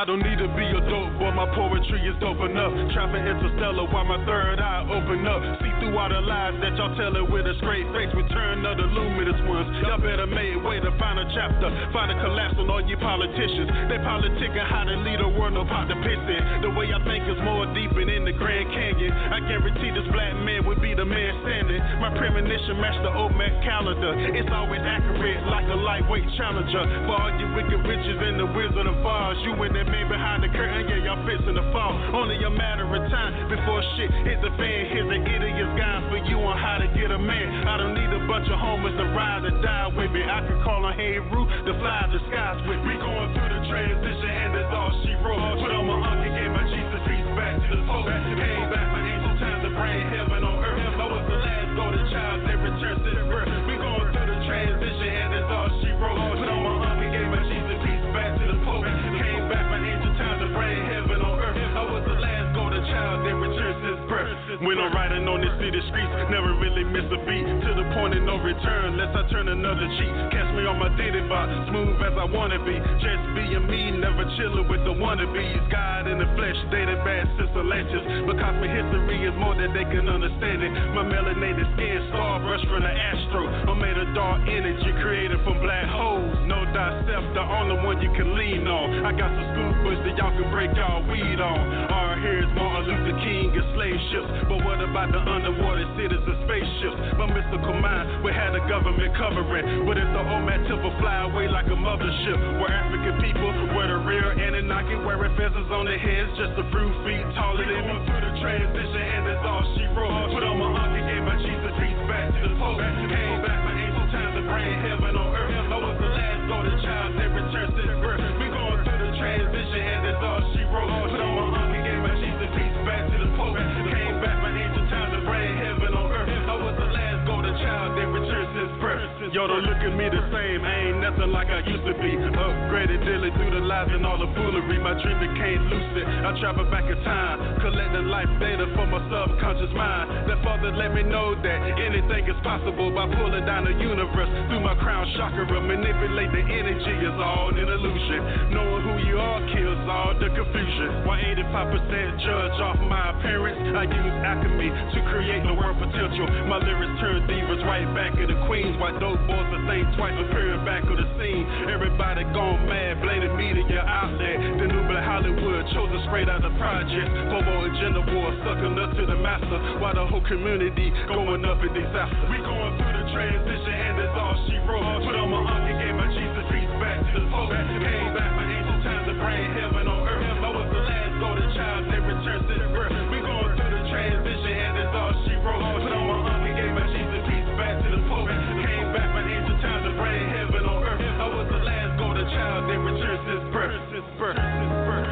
I don't need to be a dope boy, my poetry is dope enough. Trapping interstellar while my third eye open up. See through all the lies that y'all telling with a straight face. Return of the luminous ones. Y'all better make way to find a chapter. Find a collapse on all you politicians. They politicking how to lead a world, no pot to piss in. The way I think is more deep and in the Grand Canyon. I guarantee this black man would be the man standing. My premonition match the OMAC calendar. It's always accurate like a lightweight challenger. For all you wicked witches and the Wizard of Oz, you and that man behind the curtain, yeah, y'all fixing to fall. Only a matter of time before shit hit the fan. Here's an idiot's guide for you on how to get a man. I don't need a bunch of homers to ride or die with me. I could call on Hey Roo to fly the skies with me. We going through the transition and that's all she wrote. Put on my uncle, gave my Jesus peace back to the Pope. Came back for ancient times to bring heaven on earth. I was the last golden child that returned to the birth. We going through the transition and that's all she wrote. Put on my uncle, gave my Jesus peace back to the Pope. Came back for ancient times to bring heaven on earth. I was the last golden child that returned to his birth. When I'm riding on the city streets, never really miss a beat. To the point of no return, unless I turn another cheek. Catch me on my dating bot, smooth as I wanna be. Just being me, never chilling with the wannabes. God in the flesh, dated bad since Atlantis. Because my history is more than they can understand it. My melanated skin, star brush from the astro. I'm made of dark energy created from black holes. Know thyself, the only one you can lean on. I got some school books that y'all can break y'all weed on. Our here's Martin Luther King and slave ships. But what about the underwater cities and spaceships? My mystical mind, we had the government covering. But if the OMAD tip will fly away like a mothership, we're African people, we're the real Anunnaki, wearing feathers on their heads, just a few feet taller than me. Through the transition, and that's all she wrote. Put on my uncle, gave my Jesus peace back to the Pope. Came back for ancient times to bring heaven on earth. I was the last golden child that returned to the birth. We going through the transition, and that's all she wrote. Put on my uncle, gave my Jesus peace back to the Pope. Came back for ancient times to bring heaven on earth. I was the last golden child that returned to his birth. Yo, don't look at me the same, I ain't nothing like I used to be. Upgraded daily through the lies and all the foolery. My dream became lucid, I travel back in time, collecting life data for my subconscious mind. That father let me know that anything is possible by pulling down the universe through my crown chakra. Manipulate the energy is all an illusion. Knowing who you are kills all the confusion. Why 85% judge off my appearance? I use alchemy to create the word potential. My lyrics turn divas right back at the queens. Why dope boys to think twice, appearing back on the scene. Everybody gone mad, blaming media outlet. The new black Hollywood chosen straight out the project. Homo agenda war, sucking up to the master. While the whole community going up in disaster. We going through the transition and that's all she wrote. Put on my uncle, gave my Jesus peace back to the Pope. Came back for ancient times to bring heaven on earth. I was the last golden child that returned to the birth. We going through the transition and that's all she wrote. Put on my uncle, gave my Jesus peace back to the Pope. Came back for ancient times to bring heaven on earth. I was the last golden child that returned to his birth. His birth. His birth.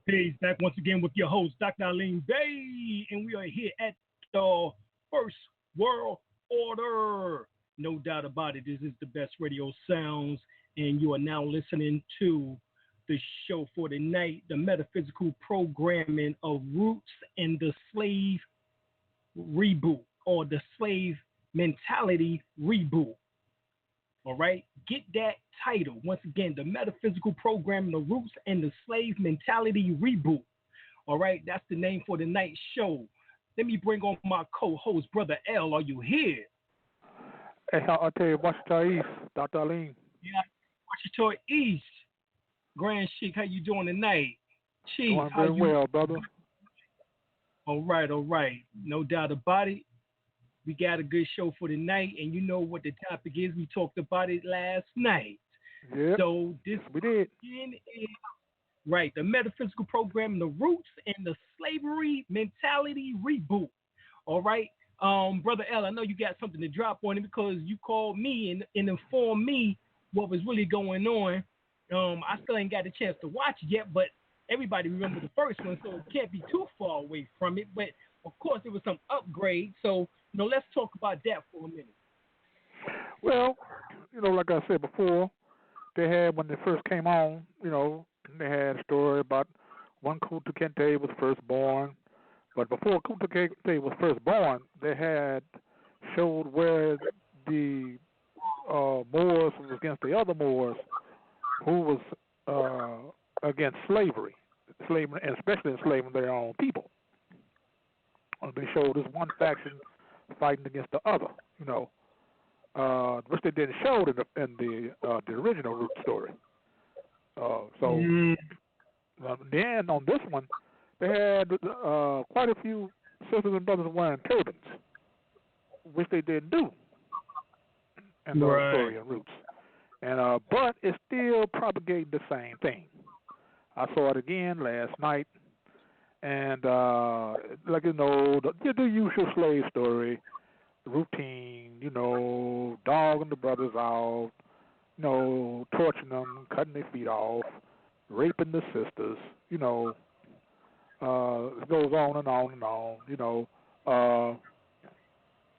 Peace. Back once again with your host, Dr. El-Bey, and we are here at the First World Order. No doubt about it. This is the best radio sounds, and you are now listening to the show for the night, the metaphysical programming of Roots and the Slave Reboot, or the Slave Mentality Reboot. All right, get that title. Once again, the metaphysical programming, the Roots and the Slave Mentality Reboot. All right, that's the name for the night show. Let me bring on my co-host, Brother L. Are you here? Hey, I'll tell you, Washington East, Dr. Alim. Yeah, Washington East. Grand Sheik, how you doing tonight? Chief, doing very well, brother. All right. No doubt about it. We got a good show for tonight, and you know what the topic is. We talked about it last night. Yep. So this we did. Is, right, the metaphysical program, the Roots and the Slavery Mentality Reboot. All right. Brother L, I know you got something to drop on it because you called me and informed me what was really going on. I still ain't got a chance to watch it yet, but everybody remember the first one, so it can't be too far away from it. But of course, there was some upgrade. So Let's talk about that for a minute. Well, like I said before, they had when they first came on, they had a story about one Kunta Kinte was first born, but before Kunta Kinte was first born, they had showed where the Moors was against the other Moors who was against slavery, and especially enslaving their own people. They showed this one faction fighting against the other, which they didn't show in the original root story. Then on this one, they had quite a few sisters and brothers wearing turbans, which they didn't do in the story of roots. And but it's still propagating the same thing. I saw it again last night, and the usual slave story, routine, dogging the brothers out, torturing them, cutting their feet off, raping the sisters, it goes on and on and on,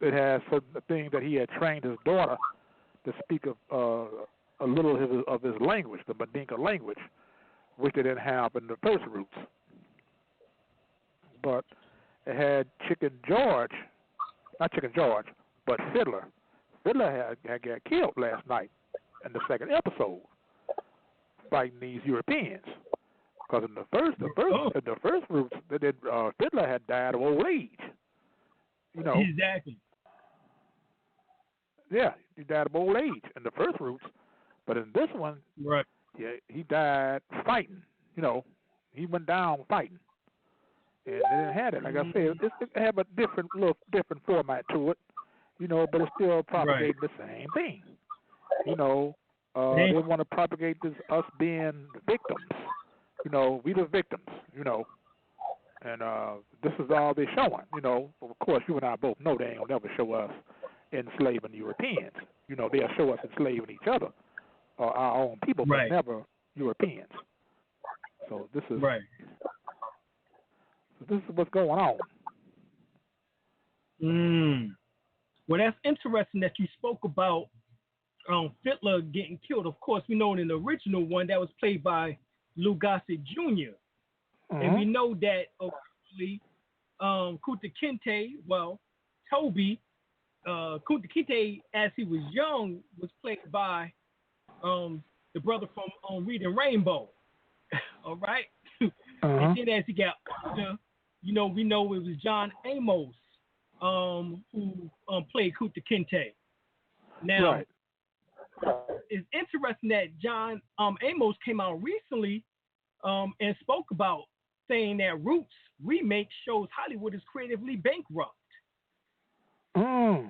it has certain things that he had trained his daughter to speak of a little of his language, the Mandinka language, which they didn't have in the first roots. But it had not Chicken George, but Fiddler. Fiddler had got killed last night in the second episode, fighting these Europeans. Because in the first roots, Fiddler had died of old age. Exactly. Yeah, he died of old age in the first roots, but in this one, he died fighting. He went down fighting, and they didn't have it. Like I said, it had a different format to it, but it's still propagating the same thing. They want to propagate us being victims. We the victims. And this is all they're showing. Of course, you and I both know they ain't gonna never show us enslaving Europeans. They'll show us enslaving each other, or our own people, but never Europeans. So this is what's going on. Well, that's interesting that you spoke about Fiddler getting killed. Of course, we know in the original one that was played by Lou Gossett Jr. And we know that originally Kunta Kinte, Toby, Kunta Kinte, as he was young, was played by the brother from Reading Rainbow. All right? And then as he got older, we know it was John Amos who played Kunta Kinte. Now, it's interesting that John Amos came out recently and spoke about saying that Roots remake shows Hollywood is creatively bankrupt.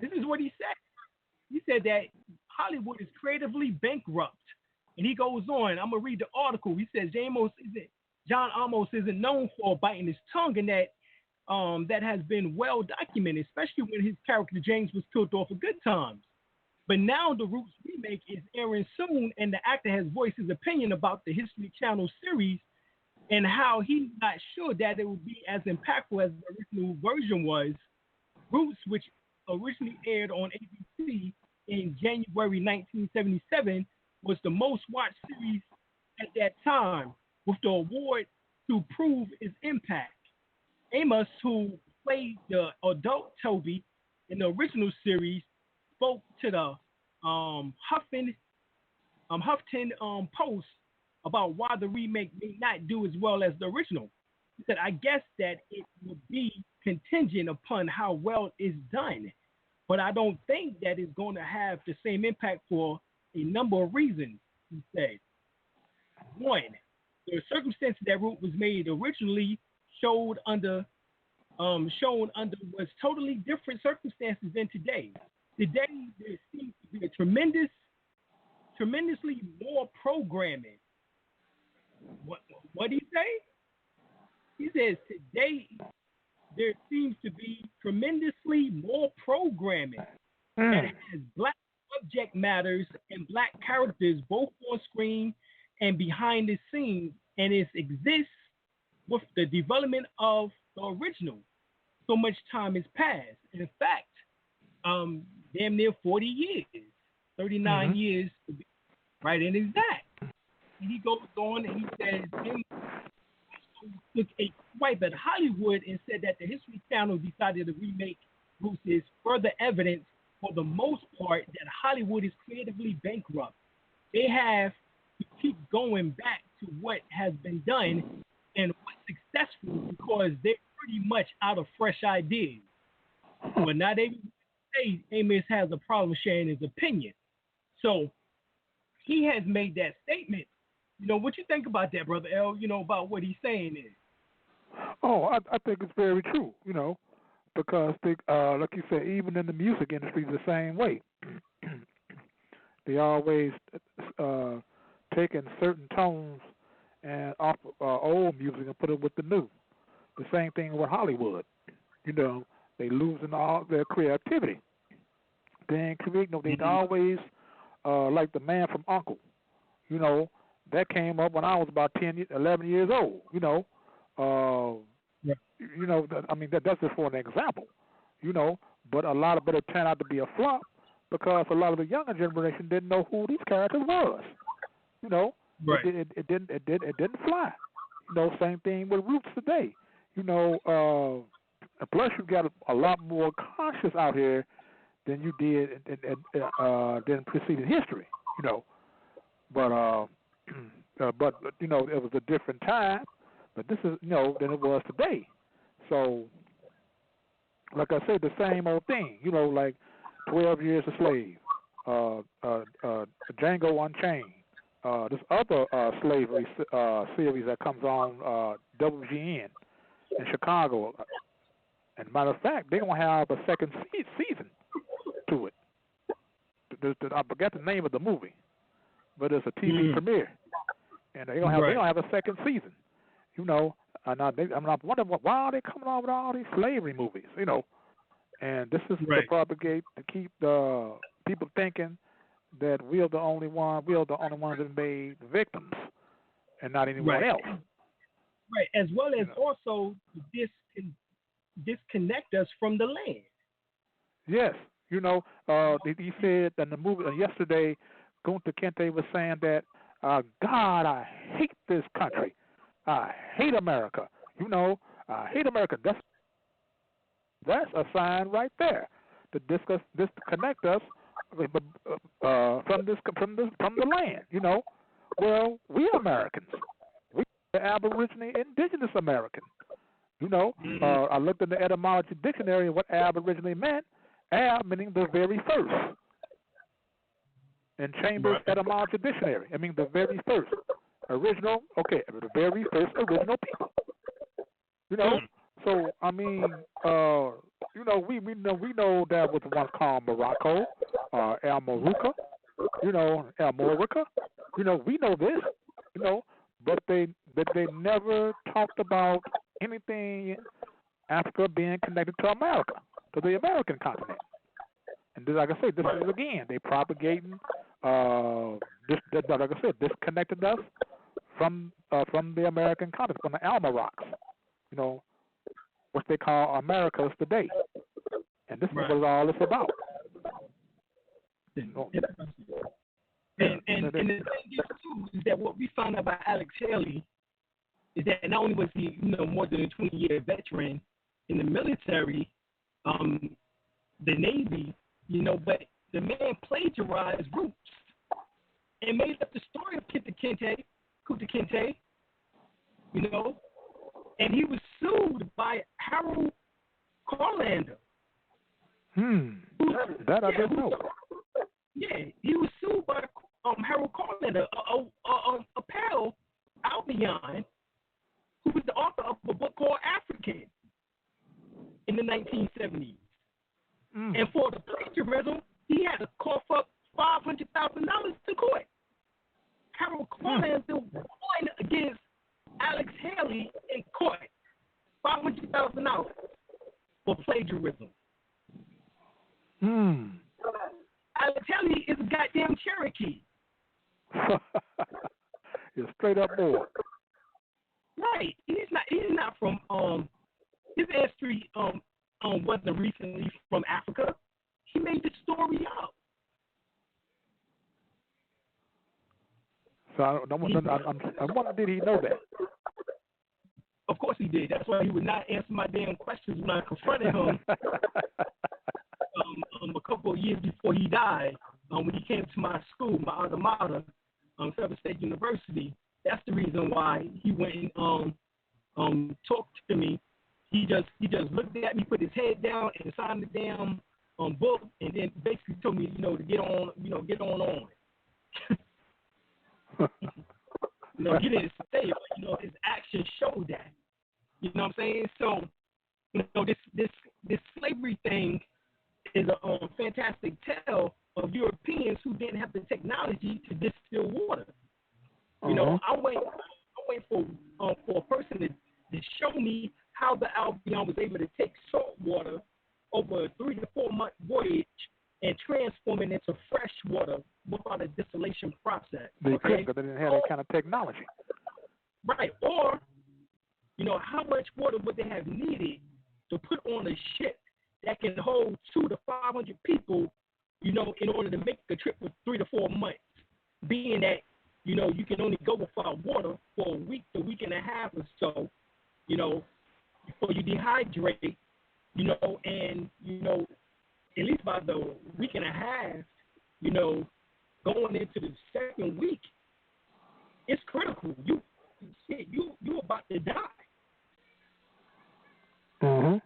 This is what he said. He said that Hollywood is creatively bankrupt. And he goes on, I'm going to read the article. He says John Amos isn't known for biting his tongue, and that has been well documented, especially when his character James was killed off of Good Times. But now the Roots remake is airing soon, and the actor has voiced his opinion about the History Channel series and how he's not sure that it will be as impactful as the original version was. Roots, which originally aired on ABC in January 1977, was the most watched series at that time, with the award to prove its impact. Amos, who played the adult Toby in the original series, spoke to the Huffington Post about why the remake may not do as well as the original. He said, I guess that it will be contingent upon how well it's done, but I don't think that it's going to have the same impact for a number of reasons, he said. One, the circumstances that Root was made originally showed under was totally different circumstances than today. Today, there seems to be a tremendously more programming. What did he say? He says today there seems to be tremendously more programming that has black subject matters and black characters both on screen and behind the scenes, and it exists with the development of the original. So much time has passed. In fact, damn near 40 years, 39 years, to be right and exact. And he goes on and he says, took a swipe at Hollywood and said that the History Channel decided to remake Roots is further evidence, for the most part, that Hollywood is creatively bankrupt. They have to keep going back to what has been done and what's successful because they're pretty much out of fresh ideas. But now they say Amos has a problem sharing his opinion. So he has made that statement. You know, what you think about that, Brother L, you know, about what he's saying is? Oh, I think it's very true, you know, because, they, like you said, even in the music industry, the same way. They always taking certain tones and off old music and put it with the new. The same thing with Hollywood. You know, they losing all their creativity. They ain't creating. No, they always like the Man from U.N.C.L.E. You know, that came up when I was about 11 years old. You know, you know. I mean, that's just for an example. You know, but a lot of it turned out to be a flop because a lot of the younger generation didn't know who these characters was. You know, it didn't fly. You know, same thing with Roots today. You know, plus you got a lot more conscious out here than you did than preceding history. You know, but you know, it was a different time. But this is, you know, than it was today. So, like I said, the same old thing. You know, like 12 Years a Slave, Django Unchained. This other slavery series that comes on WGN in Chicago. And matter of fact, they're going to have a second season to it. I forgot the name of the movie, but it's a TV premiere. And they're going to have a second season. You know, and I'm wondering why are they coming on with all these slavery movies, you know. And this is to propagate, to keep the people thinking that we're the only ones that made victims and not anyone else. Right, as well as also disconnect us from the land. Yes, you know, he said in the movie yesterday, Gunther Kente was saying that, God, I hate this country. I hate America. You know, I hate America. That's a sign right there to disconnect us from the land. You know, well, we Americans, we are Aborigine, indigenous American. You know, I looked in the etymology dictionary what Aborigine meant. Ab meaning the very first. In Chambers etymology dictionary, I mean the very first. Original, okay, the very first original people. You know, so I mean, you know, we know that was once called Morocco, El Moruca, you know, El Morica. You know, we know this, you know, but they never talked about anything Africa being connected to America, to the American continent. And like I said, this is again, they propagating like I said, disconnected us from the American continent, from the Alma Rocks, you know, what they call Americas today. And this is what all it's about. And the thing is, too, is that what we found out about Alex Haley is that not only was he, you know, more than a 20-year veteran in the military, the Navy, you know, but the man plagiarized Roots and made up the story of Kunta Kinte, you know, and he was sued by Harold Carlander. That I didn't know. Yeah, he was sued by Harold Carlander, a pal, Albion, who was the author of a book called African in the 1970s. And for the plagiarism, he had to cough up $500,000 to court. Harold Carlander won against Alex Haley in court, $500,000 for plagiarism. Alex Haley is a goddamn Cherokee. You're straight up boy. Right. He's not from his ancestry wasn't recently from Africa. He made the story up. So I wonder, did he know that? Of course he did. That's why he would not answer my damn questions when I confronted him a couple of years before he died. When he came to my school, my alma mater, Federal State University. That's the reason why he went and talked to me. He just looked at me, put his head down, and signed the damn book, and then basically told me, to get on. He didn't say it, but his actions showed that. You know what I'm saying? So, this slavery thing is a fantastic tale of Europeans who didn't have the technology to distill water. I wait for a person to show me how the Albion was able to take salt water over a 3 to 4 month voyage and transform it into fresh water without a distillation process. They couldn't, because they didn't have that kind of technology. Right. Or, how much water would they have needed to put on a ship that can hold 200 to 500 people, in order to make the trip for 3 to 4 months, being that, you can only go without water for a week and a half or so, before you dehydrate, and, at least by the week and a half, going into the second week, it's critical. You about to die. Mm-hmm.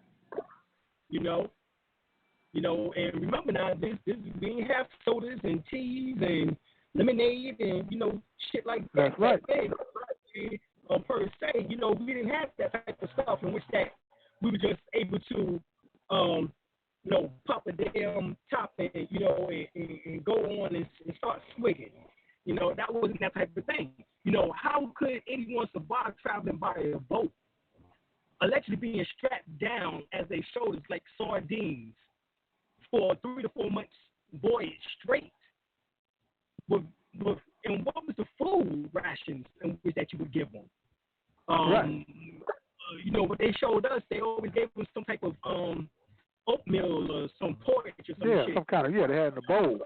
And remember now, we didn't have sodas and teas and lemonade and shit like that. That's right. Per se, we didn't have that type of stuff in which that we were just able to, pop a damn top and and go on and start swigging. That wasn't that type of thing. How could anyone survive traveling by a boat, allegedly being strapped down as they shoulders like sardines for 3 to 4 months voyage straight? And what was the food rations that you would give them? Right. What they showed us, they always gave us some type of oatmeal or some porridge or some shit. Some kind of, they had in the bowl,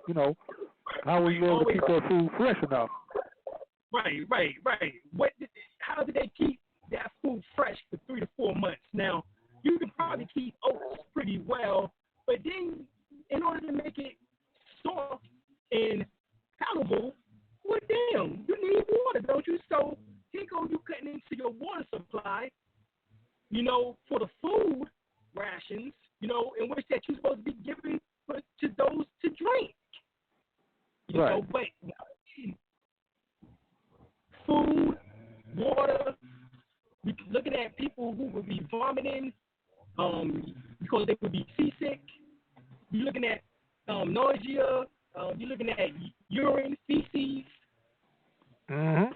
How were you able to keep that food fresh enough? Right. How did they keep that food fresh for 3 to 4 months? Now, you can probably keep oats pretty well, but then in order to make it soft and palatable, well, damn, you need water, don't you? So here go you cutting into your water supply, for the food rations, in which that you're supposed to be giving to those to drink. Right. But food, water, we're looking at people who would be vomiting because they would be seasick. You're looking at nausea. You're looking at urine, feces. Mm-hmm.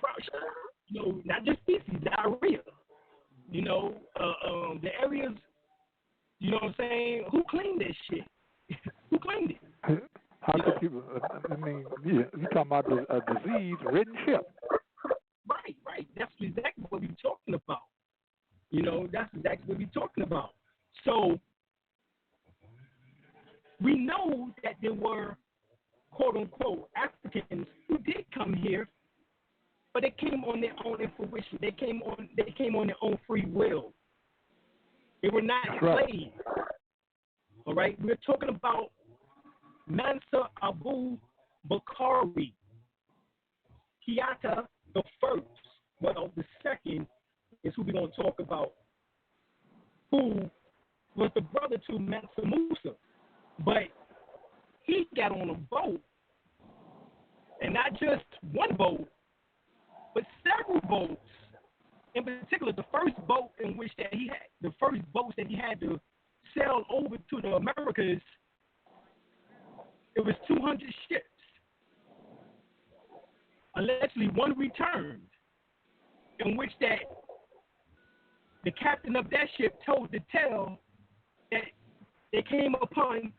Not just feces, diarrhea. The areas, what I'm saying? Who cleaned this shit? Who cleaned it? How could people, you're talking about a disease-ridden ship. Right. That's exactly what we're talking about. That's exactly what we're talking about. So, we know that there were, quote-unquote, Africans who did come here, but they came on their own fruition. They came on their own free will. They were not slaves. All right? We're talking about Mansa Abu Bakari, Kiata the first, the second is who we're going to talk about, who was the brother to Mansa Musa. But he got on a boat, and not just one boat, but several boats. In particular, the first boat in which that he had, the first boats that he had to sail over to the Americas, it was 200 ships. Allegedly, one returned, in which that the captain of that ship told the tale that they came upon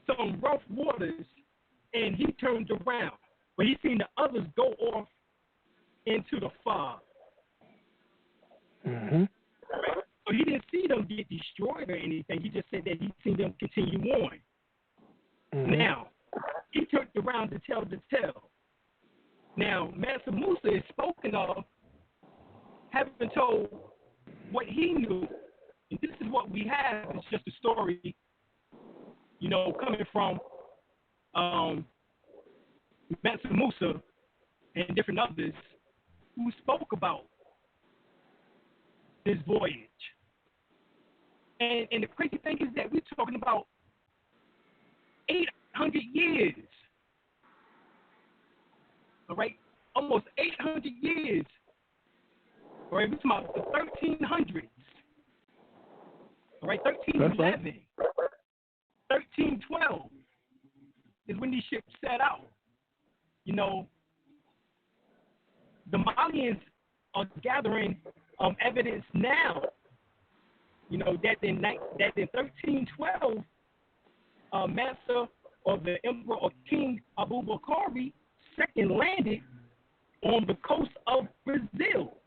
some rough waters, and he turned around, but he seen the others go off into the fog. Mm-hmm. So he didn't see them get destroyed or anything. He just said that he seen them continue on. Mm-hmm. Now, he turned around to tell the tale. Now, Mansa Musa is spoken of having told what he knew. And this is what we have. It's just a story, you know, coming from Mansa Musa and different others who spoke about this voyage. And the crazy thing is that we're talking about 800 years. All right? Almost 800 years. All right? We're talking about the 1300s. All right? 1311. 1312 is when these ships set out. You know, the Malians are gathering evidence now, you know, that in 1312, Mansa, or the Emperor or King Abu Bakari II, landed on the coast of Brazil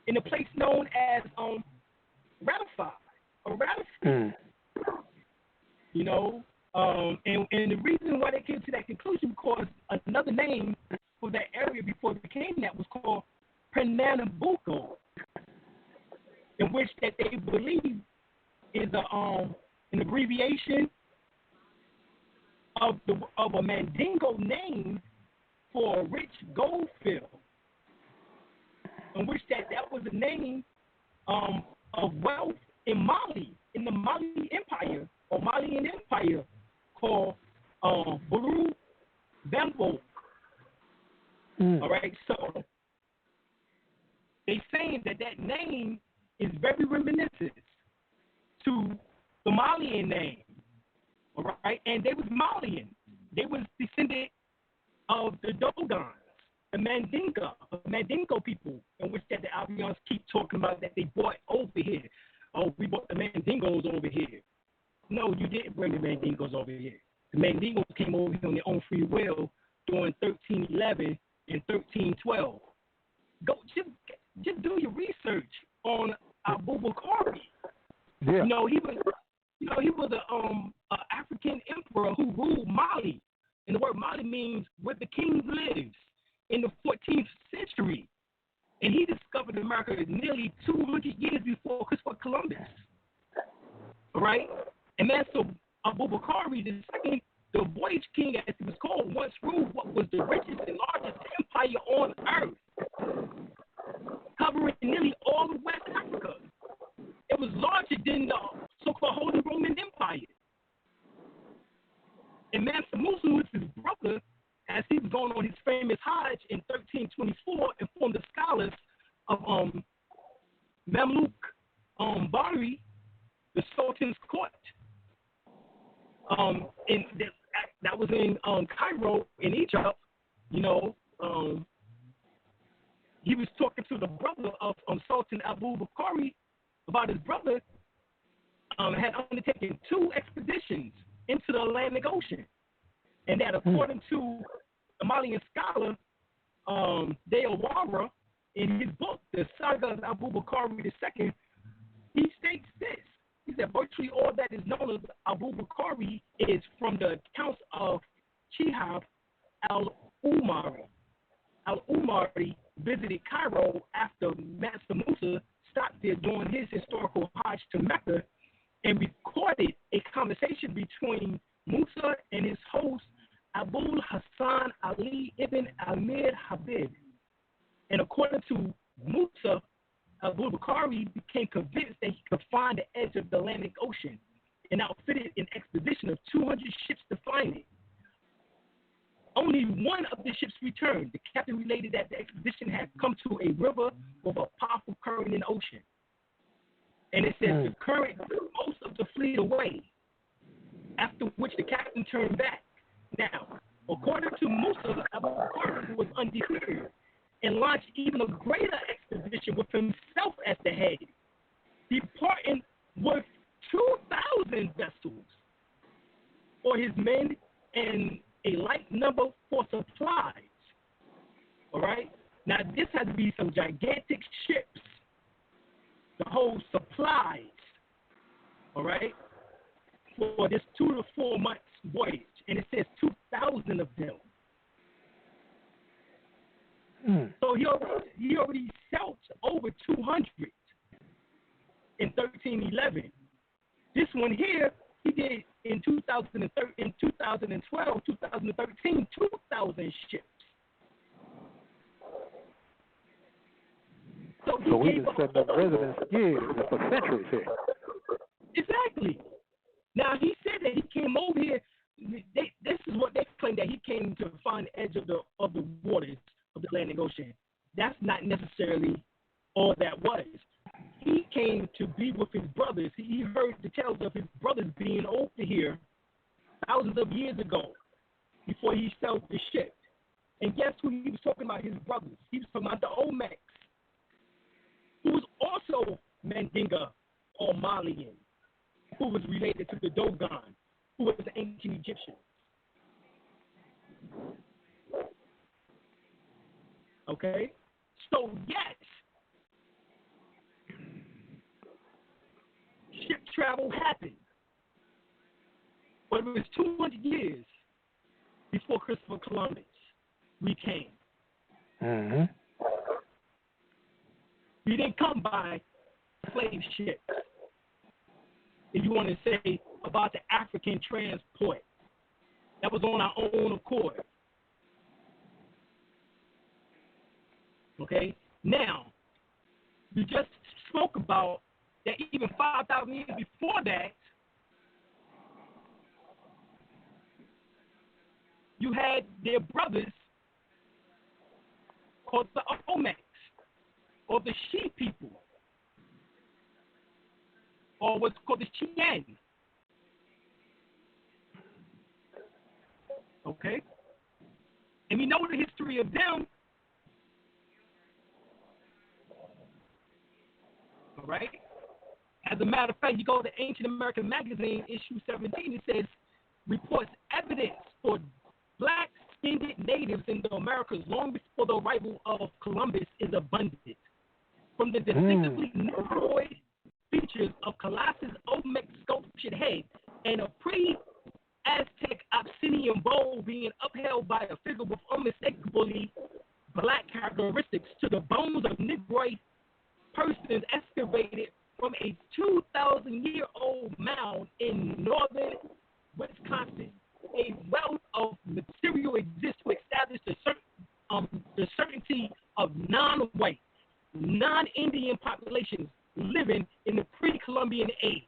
in a place known as Ratified. You know, and the reason why they came to that conclusion, because another name for that area before it became that was called Pernambuco, in which that they believe is an abbreviation of a Mandingo name for a rich gold field, in which that was the name of wealth in Mali, in the Mali Empire or Malian Empire, called Buru Bembo. All right, so they saying that name is very reminiscent to the Malian name. All right, and they was Malian. They was descended of the Dogons, the Mandingo people, in which that the Albions keep talking about that they brought over here. Oh, we brought the Mandingos over here. No, you didn't bring the Mandingos over here. The Mandingos came over here on their own free will during 1311 and 1312. Go, just do your research on Abu Bakari. Yeah. You know, he was a African emperor who ruled Mali, and the word Mali means where the king lives, in the 14th century, and he discovered America nearly 200 years before Christopher Columbus. All right, and Mansa Abu Bakari II, the voyage king, as he was called, once ruled what was the richest and largest empire on earth, covering nearly all of West Africa. It was larger than the so-called Holy Roman Empire. And Mansa Musa was his brother, as he was going on his famous Hajj in 1324, informed the scholars of Mamluk Bari, the Sultan's court. And that was in Cairo, in Egypt. You know, he was talking to the brother of Sultan Abu Bakari about his brother had undertaken 2 expeditions into the Atlantic Ocean, and that according to the Malian scholar Deawara, in his book, The Saga of Abu Bakari II, he states this. He said virtually all that is known of Abu Bakari is from the accounts of Chihab al-Umari. Al-Umari visited Cairo after Mansa Musa stopped there during his historical Hajj to Mecca and recorded a conversation between Musa and his host Abul Hassan Ali ibn Amir Habib. And according to Musa, Abu Bakari became convinced that he could find the edge of the Atlantic Ocean and outfitted an expedition of 200 ships to find it. Only one of the ships returned. The captain related that the expedition had come to a river with a powerful current in the ocean. And it says the current took most of the fleet away, after which the captain turned back. Now, according to Musa, Abu Bakr was undeclared and launched even a greater expedition with himself as the head, departing with 2,000 vessels for his men and a like number for supplies. All right? Now, this has to be some gigantic ships. the whole supplies, all right, for this 2 to 4 months voyage, and it says 2,000 of them. So he already sold over 200 in 1311. This one here, he did in 2012, 2013, 2,000 ships. So we've been setting up residence years for centuries here. Exactly. Now, he said that he came over here. This is what they claim, that he came to find the edge of the waters of the Atlantic Ocean. That's not necessarily all that was. He came to be with his brothers. He heard the tales of his brothers being over here thousands of years ago before he sailed the ship. And guess who he was talking about? His brothers. He was talking about the Olmecs, who was also Mandinga or Malian, who was related to the Dogon, who was the ancient Egyptian. Okay? So, yes, ship travel happened, but it was 200 years before Christopher Columbus we came. Mm-hmm. We didn't come by slave ships. If you want to say about the African transport, that was on our own accord. Okay? Now, we just spoke about that even 5,000 years before that, you had their brothers called the Olmecs, or the She people, or what's called the Chien. Okay? And we know the history of them. All right? As a matter of fact, you go to Ancient American Magazine, issue 17, it says, reports evidence for black-skinned natives in the Americas long before the arrival of Columbus is abundant. From the distinctively negroid features of Colossus Olmec sculptured head and a pre-Aztec obsidian bowl being upheld by a figure with unmistakably black characteristics to the bones of negroid persons excavated from a 2,000-year-old mound in northern Wisconsin. A wealth of material exists to establish the certainty of non-white, non-Indian populations living in the pre-Columbian age.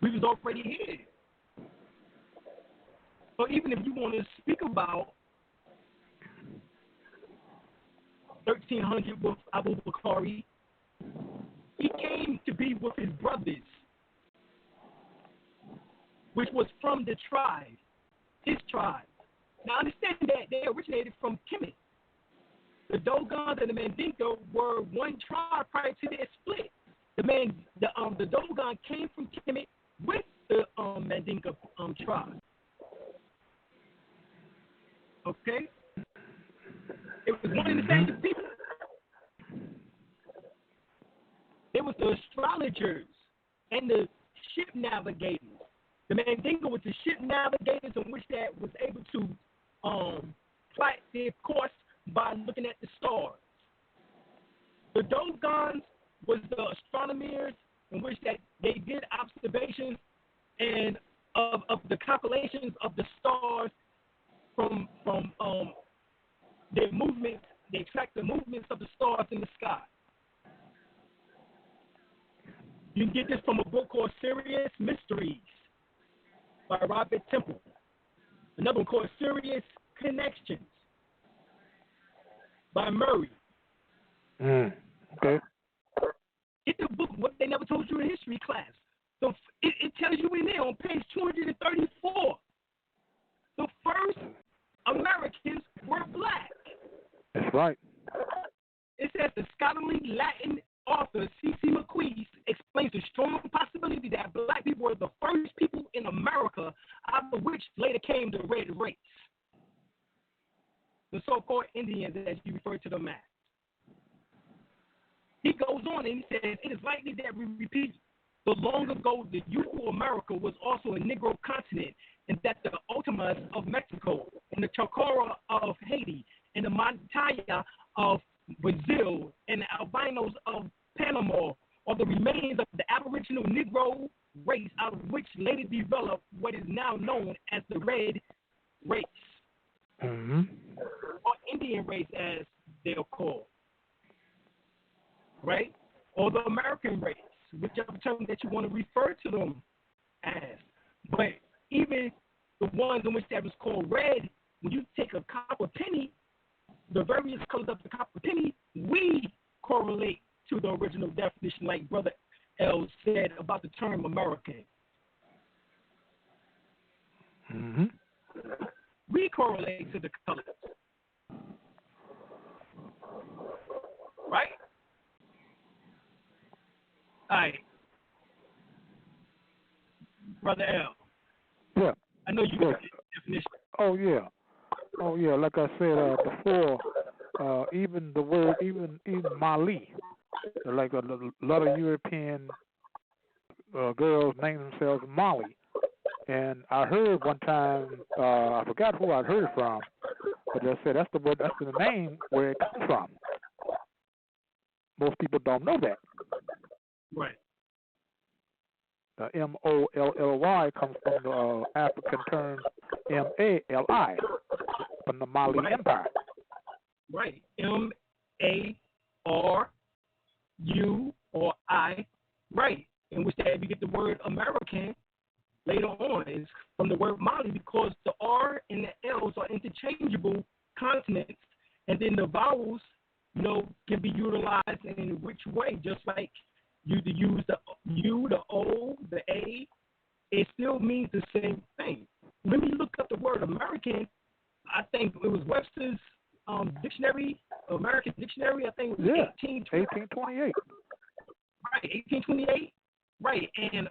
We was already here. So even if you want to speak about 1300 with Abu Bakari, he came to be with his brothers, which was from the tribe, his tribe. Now understand that they originated from Kemet. The Dogons and the Mandinka were one tribe prior to their split. The Dogon came from Kemet with the Mandinka tribe. Okay? It was one and the same people. There was the astrologers and the ship navigators. The Mandinka was the ship navigators in which that was able to plot their course by looking at the stars. The Dogons was the astronomers in which that they did observations and of the calculations of the stars from their movements. They track the movements of the stars in the sky. You can get this from a book called Serious Mysteries by Robert Temple. Another one called Serious Connections by Murray. Okay. It's a book, what they never told you in history class. So it tells you in there on page 234, the first Americans were black. That's right. It says the scholarly Latin author C.C. McQueen explains the strong possibility that black people were the first people in America, out of which later came the red race. the so-called Indians, as you refer to them as. He goes on and he says, it is likely that we repeat the long ago the youthful America was also a Negro continent, and that the Otomas of Mexico and the Chocora of Haiti and the Mantaya of Brazil and the albinos of Panama are the remains of the aboriginal Negro race, out of which later developed what is now known as the Red race, or Indian race as they're called, right? Or the American race, whichever term that you want to refer to them as. But even the ones in which that was called red, when you take a copper penny, the various colors of the copper penny, we correlate to the original definition, like Brother L said about the term American. We correlate to the colors. Right? All right. Brother L. Yeah. I know you got the definition. Oh, yeah. Oh, yeah. Like I said before, even the word, even Mali, like a lot of European girls name themselves Molly. And I heard one time, I forgot who I heard it from, but they said that's the word, that's the name where it comes from. Most people don't know that. Right. The Molly comes from the African term Mali, from the Mali Empire. Right. Maru or I. Right. In which that we get the word American later on is from the word Mali, because the R and the L's are interchangeable consonants, and then the vowels, can be utilized in which way, just like you to use the U, the O, the A, it still means the same thing. When you look up the word American, I think it was Webster's dictionary, American dictionary, I think it was 1828. Right, 1828. Right, and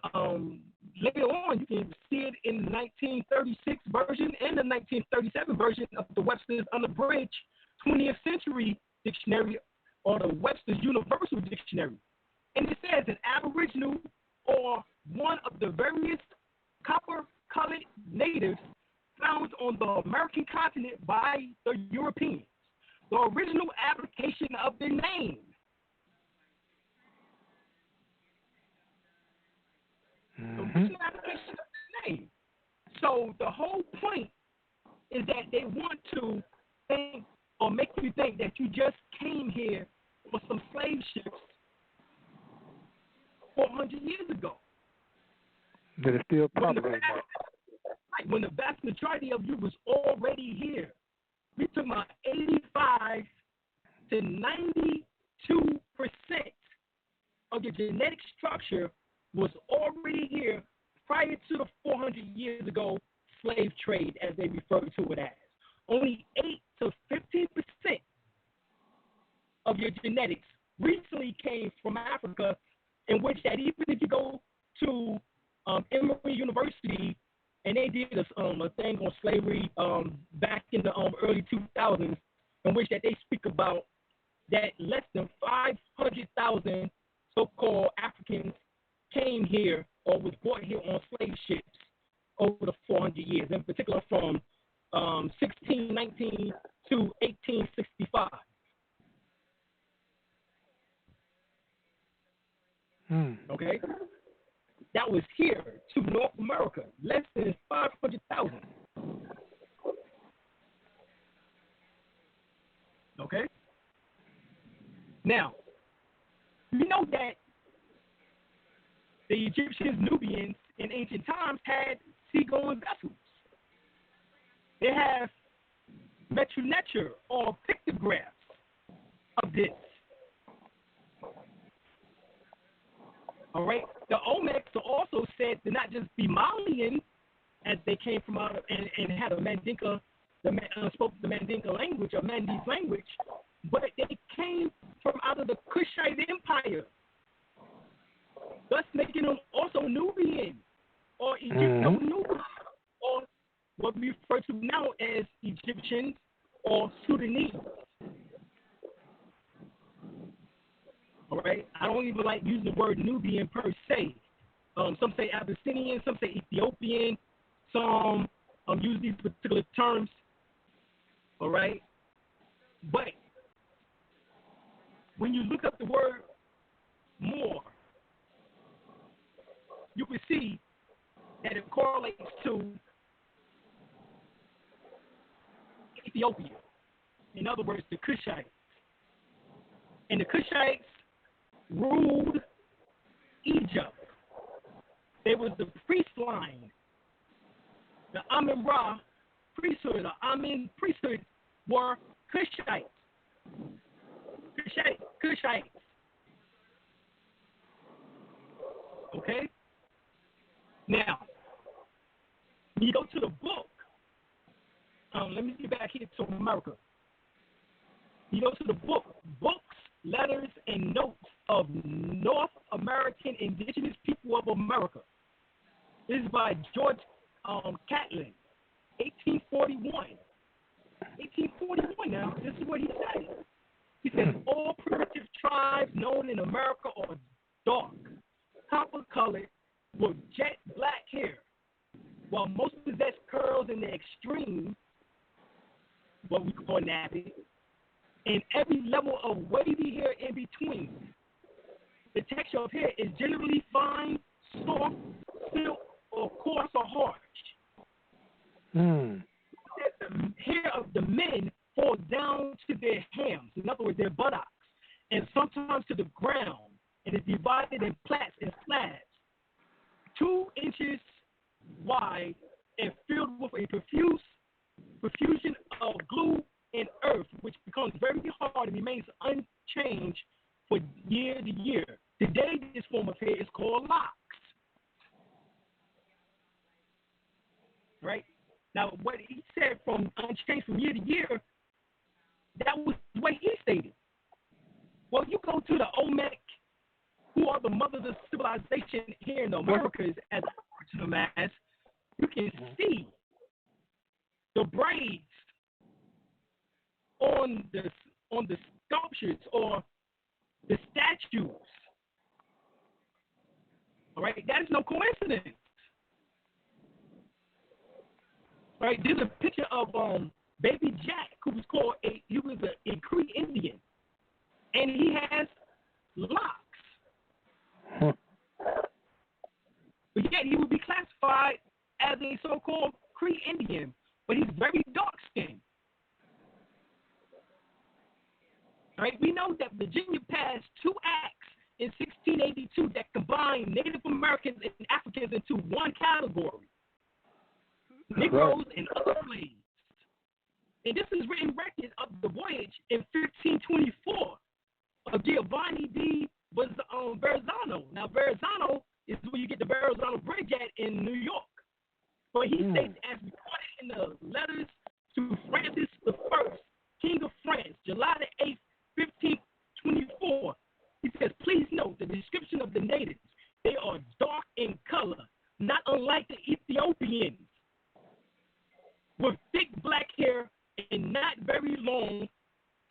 later on you can see it in the 1936 version and the 1937 version of the Webster's Unabridged 20th Century Dictionary, or the Webster's Universal Dictionary. And it says an aboriginal or one of the various copper-colored natives found on the American continent by the Europeans. The original application of the name. The original application of the name. So the whole point is that they want to think or make you think that you just came here for some slave ships 400 years ago. That is still probably when the vast majority of you was already here. We took about 85 to 92% of your genetic structure was already here prior to the 400 years ago slave trade, as they refer to it as. Only 8 to 15% of your genetics recently came from Africa, in which that even if you go to Emory University, and they did a thing on slavery back in the early 2000s, in which that they speak about that less than 500,000 so-called Africans came here or was brought here on slave ships over the 400 years, in particular from 1619 to 1865. Okay? That was here to North America, less than 500,000. Okay? Now, you know that the Egyptians, Nubians, in ancient times had seagoing vessels. They have metroneture or pictographs of this. All right. The Olmecs are also said to not just be Malian, as they came from out of, and had a Mandinka, spoke the Mandinka language or Mandese language, but they came from out of the Kushite Empire, thus making them also Nubian or Egypto-Nubian, or what we refer to now as Egyptians or Sudanese. All right? I don't even like using the word Nubian per se. Some say Abyssinian, some say Ethiopian, some use these particular terms. All right? But when you look up the word Moor, you can see that it correlates to Ethiopia. In other words, the Cushites. And the Cushites ruled Egypt. They was the priest line. The Amin-Ra priesthood, the Amin priesthood were Cushites. Cushites. Okay? Now, when you go to the book, let me get back here to America. You go to the book, Books, Letters, and Notes of North American Indigenous People of America. This is by George Catlin, 1841. 1841 now, this is what he said. He says, all primitive tribes known in America are dark, copper-colored, with jet black hair, while most possess curls in the extreme, what we call nappy, and every level of wavy hair in between. The texture of hair is generally fine, soft, silk, or coarse or harsh. The hair of the men falls down to their hams, in other words, their buttocks, and sometimes to the ground, and is divided in plaits and slabs, 2 inches wide and filled with a profusion of glue and earth, which becomes very hard and remains unchanged for year to year. Today, this form of hair is called locks. Right? Now, what he said from unchanged from year to year, that was what he stated. Well, you go to the Olmec, who are the mothers of civilization here in the Americas, as I refer to them as, you can see the braids on the sculptures or the statues. All right, that is no coincidence. Right, there's a picture of Baby Jack, who was called a Cree Indian, and he has locks. But yet he would be classified as a so-called Cree Indian, but he's very dark-skinned. Right? We know that Virginia passed 2 acts in 1682 that combined Native Americans and Africans into one category, Negroes and other slaves. And this is written record of the voyage in 1524 of Giovanni di Verrazzano. Now, Verrazzano is where you get the Verrazzano Bridge at in New York. But he states, as recorded in the letters to Francis I, King of France, July the 8th, 1524, he says, please note the description of the natives. They are dark in color, not unlike the Ethiopians, with thick black hair and not very long,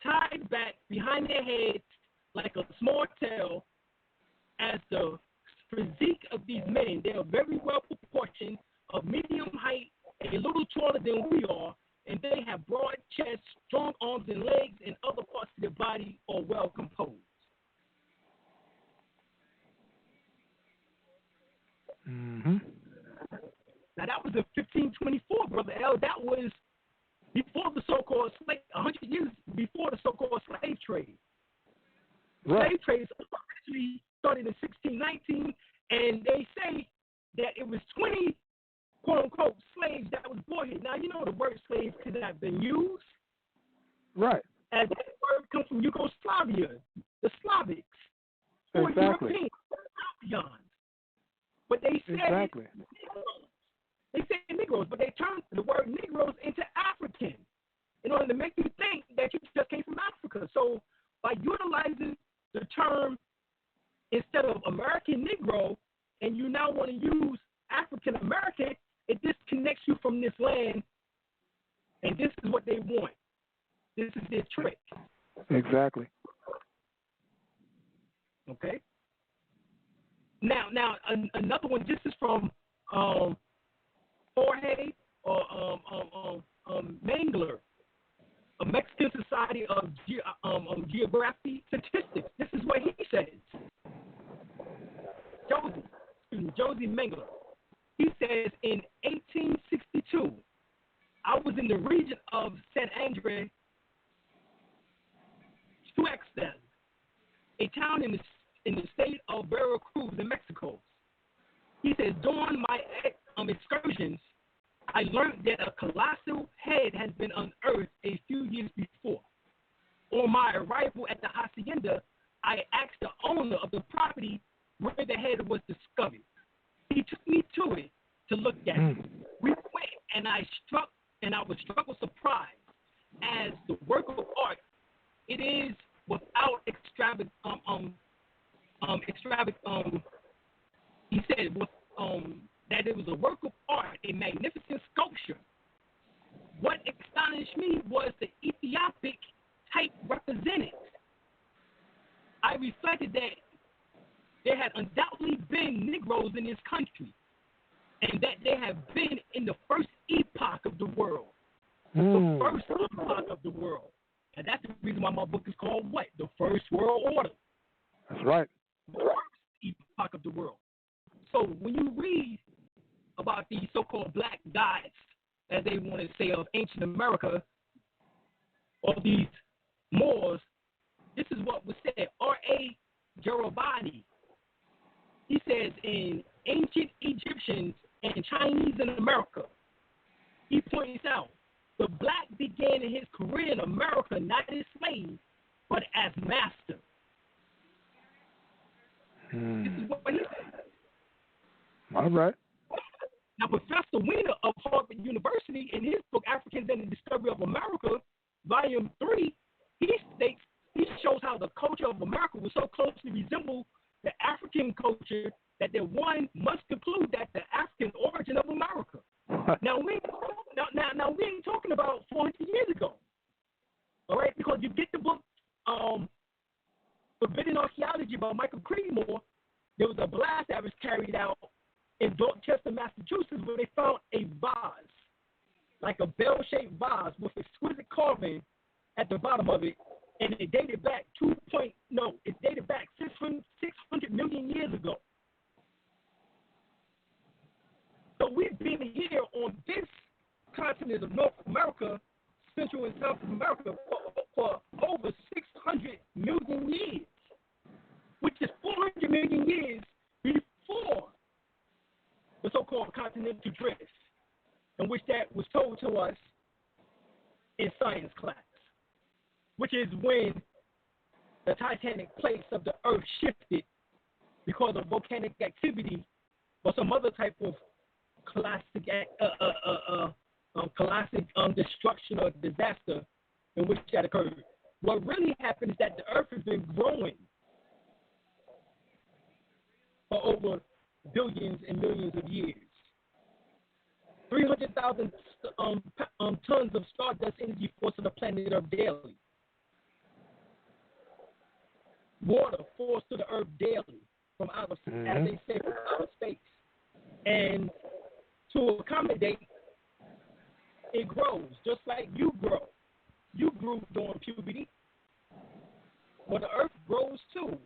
tied back behind their heads like a small tail. As the physique of these men, they are very well proportioned, of medium height, a little taller than we are, and they have broad chests, strong arms and legs, and other parts of their body are well composed. Mm-hmm. Now, that was in 1524, Brother L. That was before the so-called 100 years before the so-called slave trade. Right. Slave trade actually started in 1619, and they say that it was 20, quote-unquote, slaves that was brought here. Now, you know the word slave could have been used. Right. As that word comes from Yugoslavia, the Slavics, or exactly. Europeans. But they said exactly. They say Negroes, but they turned the word Negroes into African in order to make you think that you just came from Africa. So by utilizing the term instead of American Negro, and you now want to use African American, it disconnects you from this land, and this is what they want. This is their trick. Exactly. Okay. Now, another one. This is from Jorge Mangler, a Mexican Society of Geography Statistics. This is what he says. Josie Mangler. He says in 1862, I was in the region of San Andres Tuxtla, a town in the state of Veracruz in Mexico. He says, during my excursions, I learned that a colossal head has been unearthed a few years before. On my arrival at the hacienda, I asked the owner of the property where the head was discovered. He took me to it to look at it. We went, and I was struck with surprise as the work of art. It is without extravagant. He said that it was a work of art, a magnificent sculpture. What astonished me was the Ethiopic type represented. I reflected that there had undoubtedly been Negroes in this country, and that they have been in the first epoch of the world. The first epoch of the world. And that's the reason why my book is called what? The First World Order. That's right. The first epoch of the world. So when you read about these so-called black gods, as they want to say, of ancient America, or these Moors, this is what was said. R.A. Jarabani, he says, in Ancient Egyptians and Chinese in America, he points out, the black began in his career in America not as slave, but as master. This is what he said. All right. Now, Professor Weiner of Harvard University, in his book, Africans and the Discovery of America, Volume 3, he shows how the culture of America was so closely resembled the African culture that one must conclude that the African origin of America. Now we ain't talking about 400 years ago, all right? Because you get the book Forbidden Archaeology by Michael Creedmoor. There was a blast that was carried out in Dorchester, Massachusetts, where they found a vase, like a bell-shaped vase with exquisite carving at the bottom of it, and it dated back 600 million years ago. So we've been here on this continent of North America, Central and South America, for over 600 million years, which is 400 million years before the so-called continental drift, in which that was told to us in science class, which is when the tectonic plates of the earth shifted because of volcanic activity or some other type of classic destruction or disaster in which that occurred. What really happened is that the earth has been growing for over billions and millions of years. 300,000 tons of stardust energy force of the planet Earth daily. Water forced to the Earth daily from outer, as they say, from outer space. And to accommodate, it grows just like you grow. You grew during puberty. Well, the Earth grows too.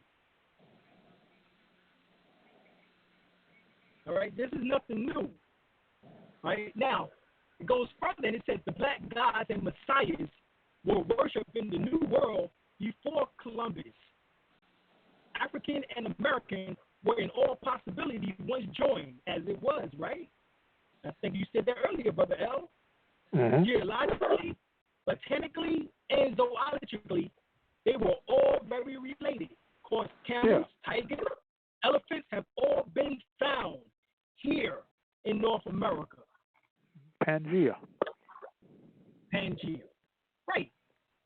All right, this is nothing new. Right now, it goes further and it says the black gods and messiahs were worshipped in the New World before Columbus. African and American were in all possibility once joined, as it was, right? I think you said that earlier, Brother L. Geologically, botanically, and zoologically, they were all very related. Of course, camels, tigers, elephants have all been found here in North America. Pangea. Right.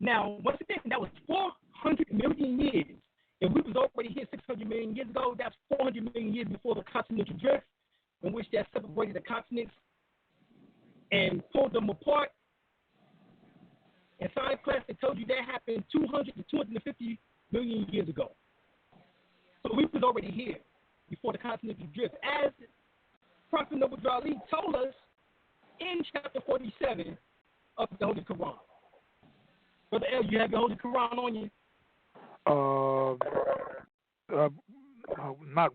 Now, once again, that was 400 million years. If we was already here 600 million years ago, that's 400 million years before the continental drift, in which that separated the continents and pulled them apart. In science class, they told you that happened 200 to 250 million years ago. So we was already here before the continental drift. As Prophet Noble Ali told us in chapter 47 of the Holy Quran. Brother El, you have your Holy Quran on you? Not.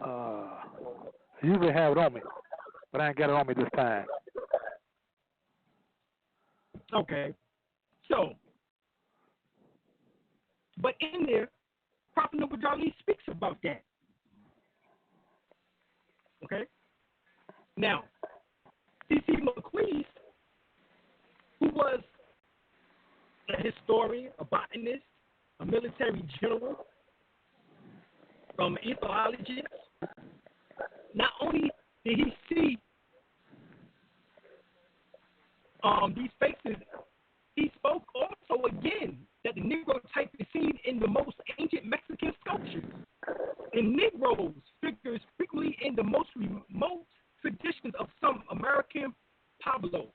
I usually have it on me, but I ain't got it on me this time. Okay. So, but in there, Prophet Noble Ali speaks about that. Okay? Now, C.C. McQueen, who was a historian, a botanist, a military general, from an ethologist, not only did he see these faces, he spoke also again that the Negro type is seen in the most ancient Mexican sculptures. And Negroes figures frequently in the most remote traditions of some American Pueblo.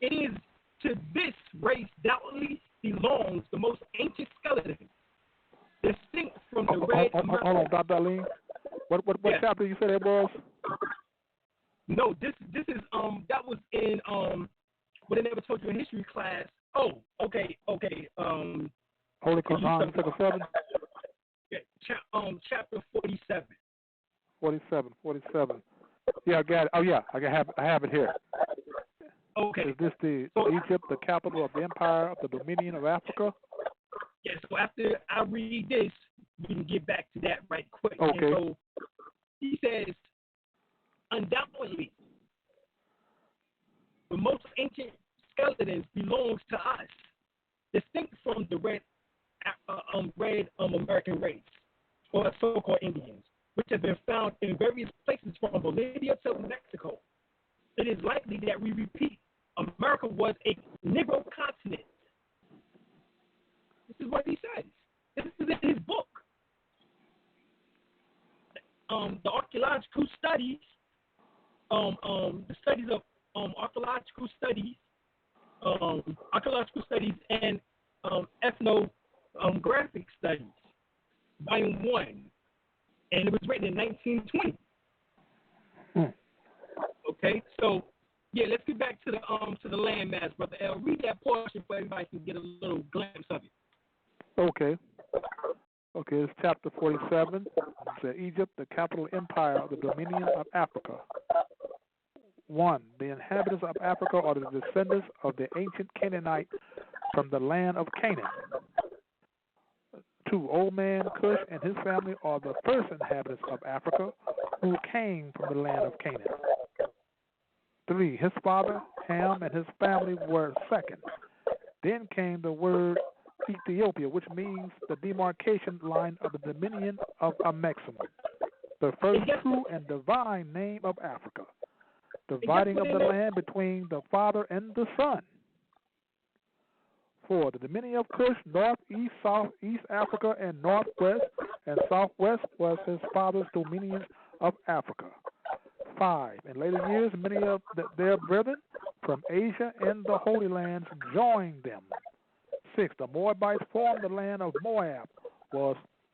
It is to this race doubtlessly belongs the most ancient skeleton, distinct from the red. Hold on, Dr. Alim. What chapter you said it was? No, this is that was in what I never told you in history class. Oh, okay. Holy Quran, chapter 7. Yeah, chapter 47. 47. Yeah, I got it. Oh yeah, I have it here. Okay. Is this Egypt, the capital of the empire of the Dominion of Africa? Yes. So after I read this, we can get back to that right quick. Okay. And so he says, undoubtedly, the most ancient skeletons belongs to us, distinct from the red American race, or so-called Indians, which have been found in various places from Bolivia to Mexico. It is likely that we repeat, America was a Negro continent. This is what he says. This is in his book. The archaeological studies, the studies of archaeological studies and ethnographic studies, volume 1, and it was written in 1920. Okay, so yeah, let's get back to the landmass, Brother L. Read that portion so everybody can get a little glimpse of it. Okay, it's chapter 47. It says Egypt, the capital empire of the Dominion of Africa. 1. The inhabitants of Africa are the descendants of the ancient Canaanite from the land of Canaan. 2. Old man Cush and his family are the first inhabitants of Africa who came from the land of Canaan. 3. His father, Ham, and his family were second. Then came the word Ethiopia, which means the demarcation line of the Dominion of Amexem, the first true and divine name of Africa, dividing of the land between the Father and the Son. 4. The Dominion of Cush, north, east, south, East Africa, and northwest and southwest was his father's dominion of Africa. 5. In later years, many of their brethren from Asia and the Holy Lands joined them. 6. The Moabites formed the land of Moab,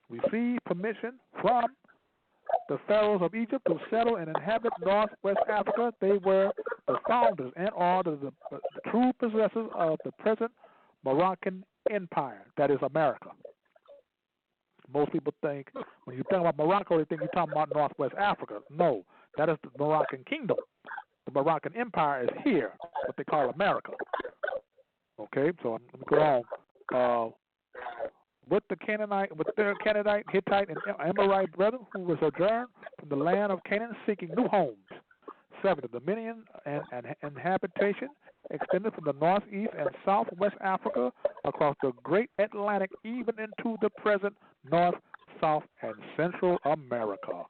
received permission from the pharaohs of Egypt to settle and inhabit northwest Africa. They were the founders and are the true possessors of the present Moroccan Empire, that is America. Most people think, when you think about Morocco, they think you're talking about northwest Africa. No, that is the Moroccan kingdom. The Moroccan Empire is here, what they call America. Okay, so let me go on. With their Canaanite, Hittite, and Amorite brethren who were sojourned from the land of Canaan seeking new homes. 7. The dominion and habitation extended from the northeast and southwest Africa across the great Atlantic, even into the present North, South, and Central America,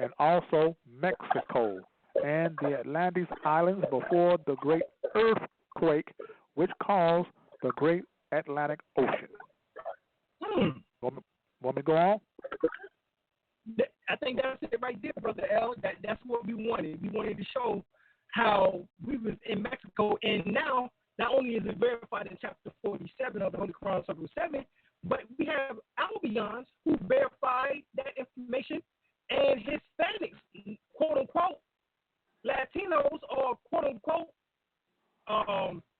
and also Mexico and the Atlantic Islands before the great earthquake which caused the great Atlantic Ocean. Want me to go on? I think that's it right there, Brother L. That's what we wanted. We wanted to show how we was in Mexico, and now not only is it verified in chapter 47 of the Holy Quran, Surah 7, but we have Albions who verified that information, and Hispanics, quote unquote, Latinos, or quote unquote,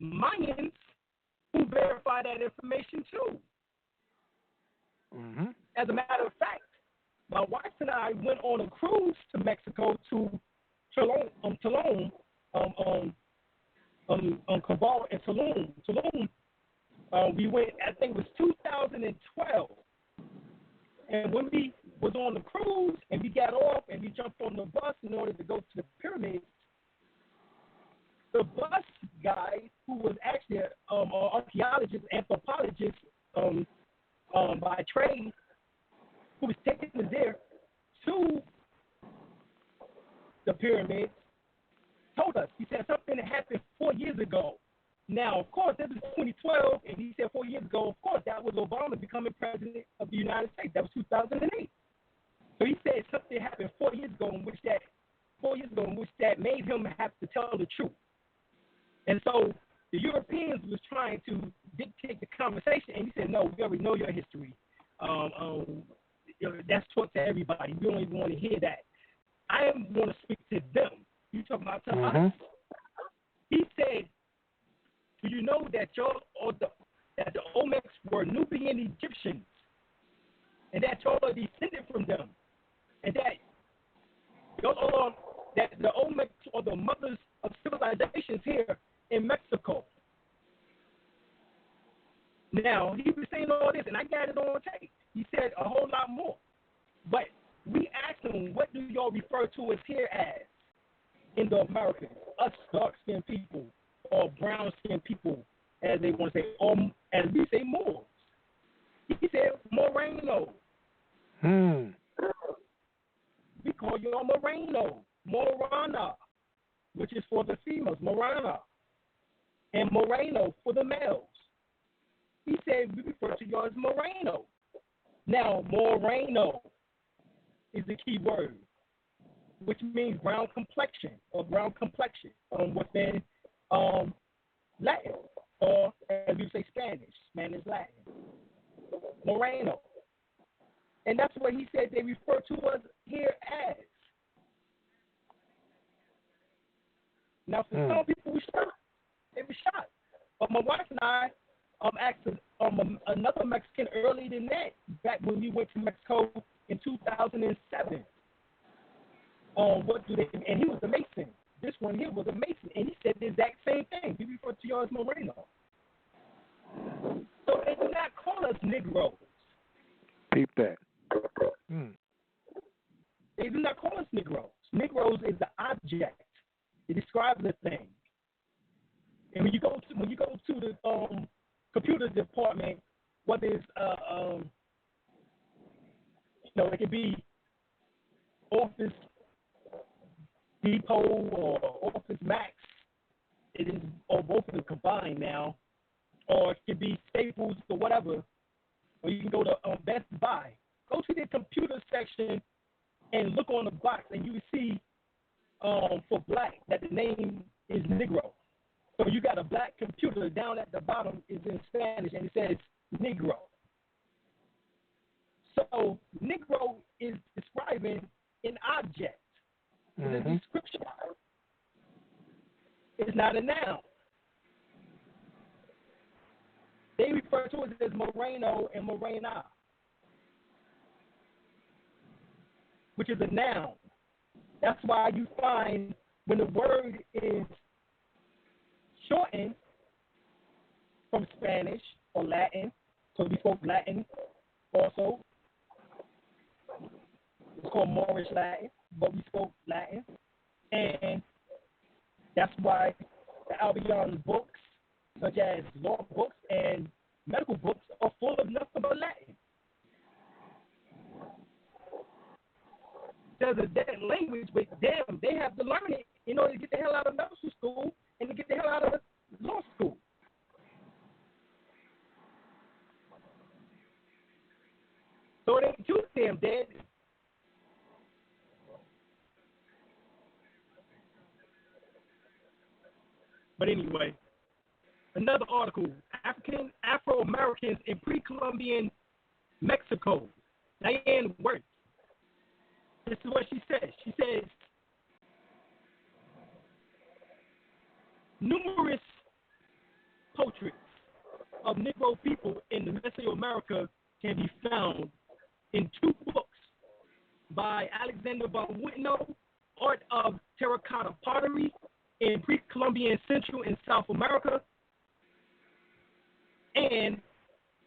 Mayans, who verify that information too. Mm-hmm. As a matter of fact, my wife and I went on a cruise to Mexico to Tulum, Cabal and Tulum. We went, I think it was 2012. And when we was on the cruise and we got off and we jumped on the bus in order to go to the pyramids, the bus guy, who was actually an archaeologist, anthropologist by trade, who was taking us there to the pyramids, told us, he said something that happened 4 years ago. Now, of course, this is 2012, and he said 4 years ago, of course, that was Obama becoming president of the United States. That was 2008. So he said something happened 4 years ago in which that made him have to tell the truth. And so the Europeans was trying to dictate the conversation, and he said, no, we already know your history. That's taught to everybody. We don't even want to hear that. I want to speak to them. You talking about us? He said, do you know that that the Olmecs were Nubian Egyptians, and that y'all are descended from them, and that that the Olmecs are the mothers of civilizations here in Mexico. Now, he was saying all this, and I got it on tape. He said a whole lot more. But we asked him, what do y'all refer to us here as in the Americans, us dark-skinned people, or brown-skinned people, as they want to say, or as we say, Moors? He said, Moreno. We call y'all Moreno, Morana, which is for the females, Morana, and Moreno for the males. He said we refer to y'all as Moreno. Now, Moreno is the key word, which means brown complexion or brown complexion within Latin, or as we say Spanish Latin. Moreno. And that's what he said they refer to us here as. Now, for some people, they were shocked. But my wife and I asked another Mexican earlier than that, back when we went to Mexico in 2007. What do they? And he was a Mason. This one here was a Mason, and he said the exact same thing. We refer to you as Moreno. So they do not call us Negroes. Peep that. They do not call us Negroes. Negroes is the object. It describes the thing. And when you go to the computer department, whether it's it could be Office Depot or Office Max, it is, or both of them combined now, or it could be Staples or whatever, or you can go to Best Buy. Go to the computer section and look on the box, and you see for black that the name is Negro. So you got a black computer down at the bottom is in Spanish, and it says Negro. So Negro is describing an object. It's a description. It's not a noun. They refer to it as Moreno and Morena, which is a noun. That's why you find when the word is shortened from Spanish or Latin, so we spoke Latin also. It's called Moorish Latin, but we spoke Latin. And that's why the Albion books, such as law books and medical books, are full of nothing but Latin. There's a dead language, but damn, they have to learn it in order to get the hell out of medical school and to get the hell out of law school. So it ain't too damn dead. But anyway, another article, Afro-Americans in pre-Columbian Mexico. Diane Wirth. This is what she says. She says, numerous portraits of Negro people in the Mesoamerica can be found in 2 books by Alexander von Witno, Art of Terracotta Pottery in Pre-Columbian Central and South America, and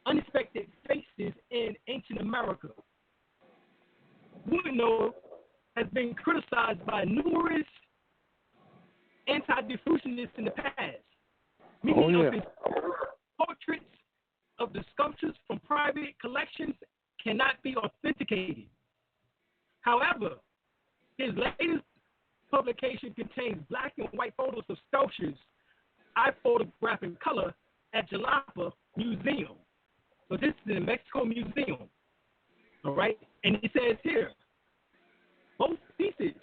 Unexpected Faces in Ancient America. Witno has been criticized by numerous anti-diffusionists in the past. Many of his portraits of the sculptures from private collections cannot be authenticated. However, his latest publication contains black and white photos of sculptures I photographed in color at Jalapa Museum. So this is the Mexico Museum. All right? And it says here, both pieces,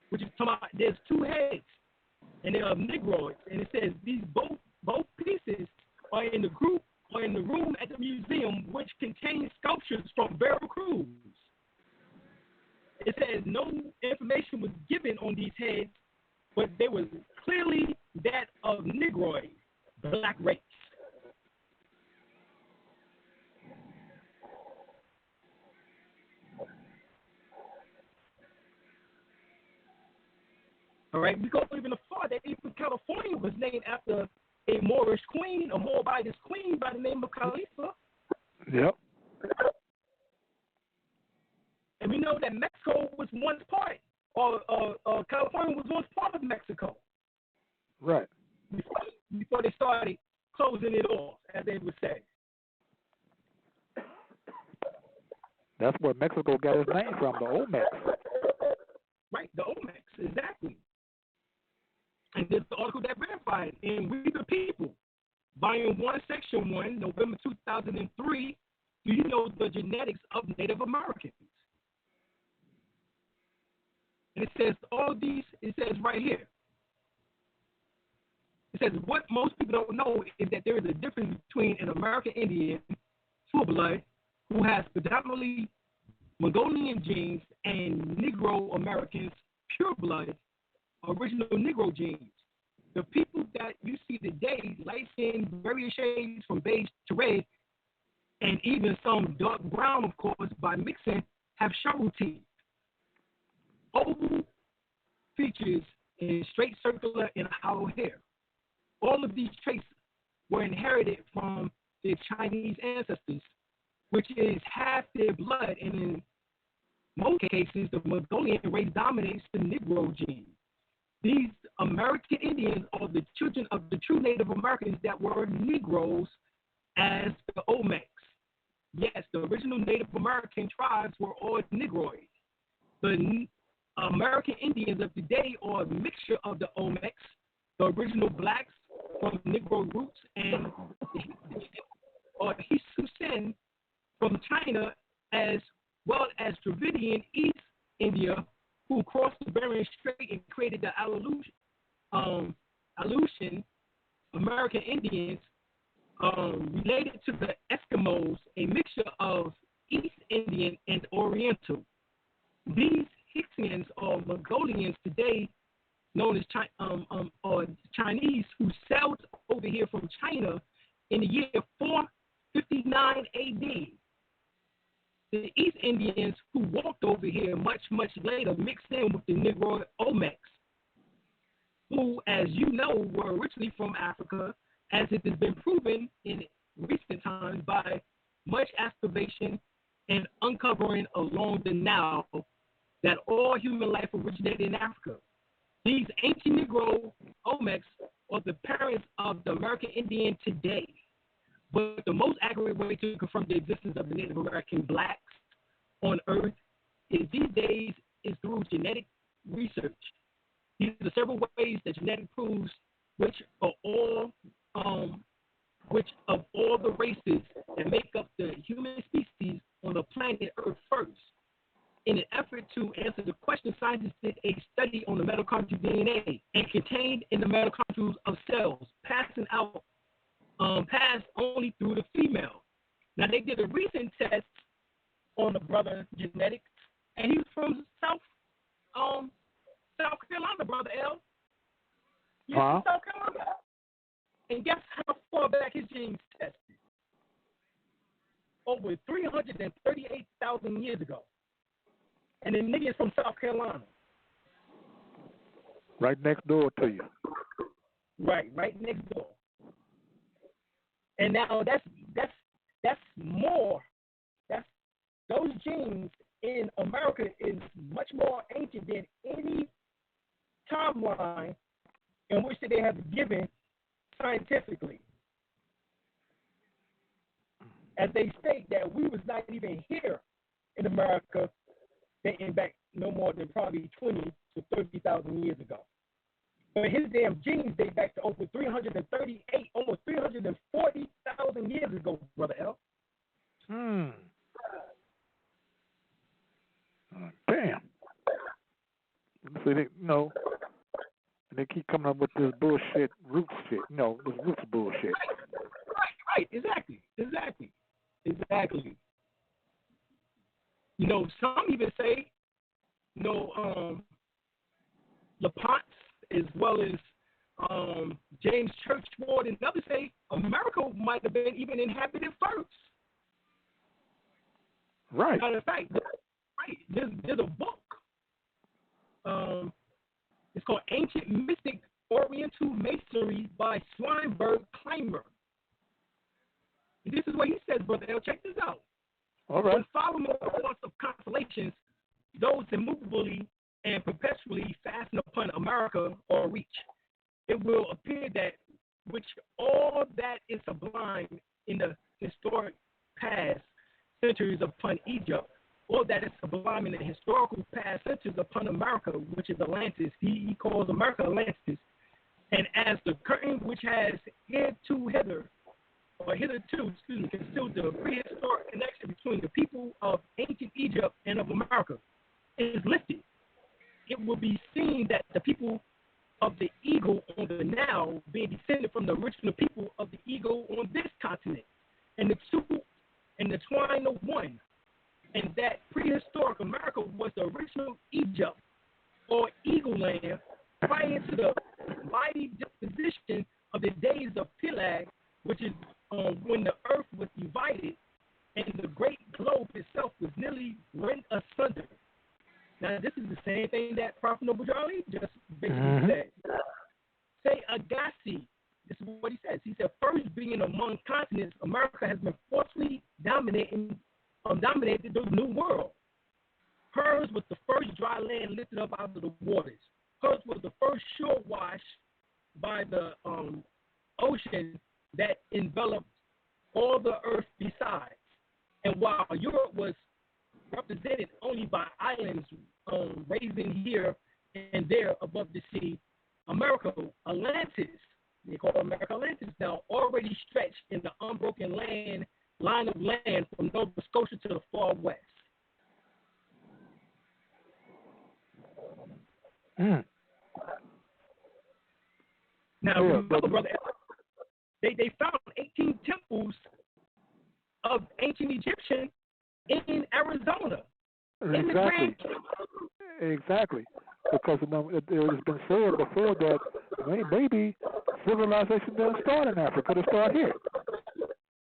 which is talking about, there's 2 heads, and they're of Negroids. And it says these both pieces are in the group or in the room at the museum, which contains sculptures from Veracruz. It says no information was given on these heads, but they were clearly that of Negroid, black race. All right, we go even far that even California was named after a Moorish queen, a Moabitist queen by the name of Khalifa. Yep. And we know that Mexico was once part, or California was once part of Mexico. Right. Before they started closing it off, as they would say. That's where Mexico got its name from, the Olmecs. Right, the Olmecs, exactly. And there's the article that verified in We the People, Volume 1, Section 1, November 2003, Do You Know the Genetics of Native Americans? And it says all these, it says right here. It says what most people don't know is that there is a difference between an American Indian, full blood, who has predominantly Mongolian genes, and Negro Americans, pure blood, original Negro genes. The people that you see today, light skin, various shades from beige to red, and even some dark brown, of course, by mixing, have shovel teeth, oval features, and straight circular and hollow hair. All of these traits were inherited from their Chinese ancestors, which is half their blood, and in most cases, the Mongolian race dominates the Negro gene. These American Indians are the children of the true Native Americans that were Negroes as the Olmecs. Yes, the original Native American tribes were all Negroids. The American Indians of today are a mixture of the Olmecs, the original blacks from Negro roots, and or Hisusen from China, as well as Dravidian East India, who crossed the Bering Strait and created the Aleutian American Indians, related to the Eskimos, a mixture of East Indian and Oriental. These Hixians or Mongolians today, known as Chinese, who sailed over here from China in the year 459 AD. The East Indians who walked over here much, much later mixed in with the Negro Olmecs, who, as you know, were originally from Africa, as it has been proven in recent times by much excavation and uncovering along the Nile that all human life originated in Africa. These ancient Negro Olmecs are the parents of the American Indian today. But the most accurate way to confirm the existence of the Native American blacks on Earth is these days is through genetic research. These are several ways that genetic proves which of all the races that make up the human species on the planet Earth first. In an effort to answer the question, scientists did a study on the mitochondrial DNA and contained in the mitochondria of cells, passing out passed only through the female. Now, they did a recent test on the brother genetics, and he was from South Carolina, Brother L. He's from South Carolina. And guess how far back his genes tested? Over 338,000 years ago. And the nigga is from South Carolina. Right next door to you. Right next door. And now that's more. Those genes in America is much more ancient than any timeline in which they have given scientifically. As they state that we was not even here in America dating back no more than probably 20 to 30,000 years ago. But his damn genes date back to over 338, almost 340,000 years ago, Brother L. Damn. So they keep coming up with this bullshit roots shit. This roots bullshit. Right. Exactly. Some even say, LaPont as well as James Churchward and others say America might have been even inhabited first. Right. Matter of fact, there's a book. It's called Ancient Mystic Oriental Masonry by Swinburne Kramer. This is what he says, Brother L. Check this out. All right. When following the course of constellations, those immovably and perpetually fasten upon America or reach, it will appear that which all that is sublime in the historic past centuries upon Egypt, all that is sublime in the historical past centuries upon America, which is Atlantis. He calls America Atlantis. And as the curtain which has hitherto concealed the prehistoric connection between the people of ancient Egypt and of America is lifted, it will be seen that the people of the eagle on the Nile being descended from the original people of the eagle on this continent, and the two and the twine of one, and that prehistoric America was the original Egypt or eagle land prior to the mighty disposition of the days of Peleg, which is when the earth was divided and the great globe itself was nearly rent asunder. Now, this is the same thing that Prophet Noble Jolly just basically said. Say Agassi, this is what he says. He said, first being among continents, America has been forcefully dominated the New World. Hers was the first dry land lifted up out of the waters. Hers was the first shore wash by the ocean that enveloped all the earth besides. And while Europe was represented only by islands raising here and there above the sea, America, Atlantis, they call America Atlantis now, already stretched in the unbroken line of land from Nova Scotia to the far west. Now, remember, Brother, they found 18 temples of ancient Egyptian in Arizona. Exactly. Because it has been said before that maybe civilization doesn't start in Africa, it start here.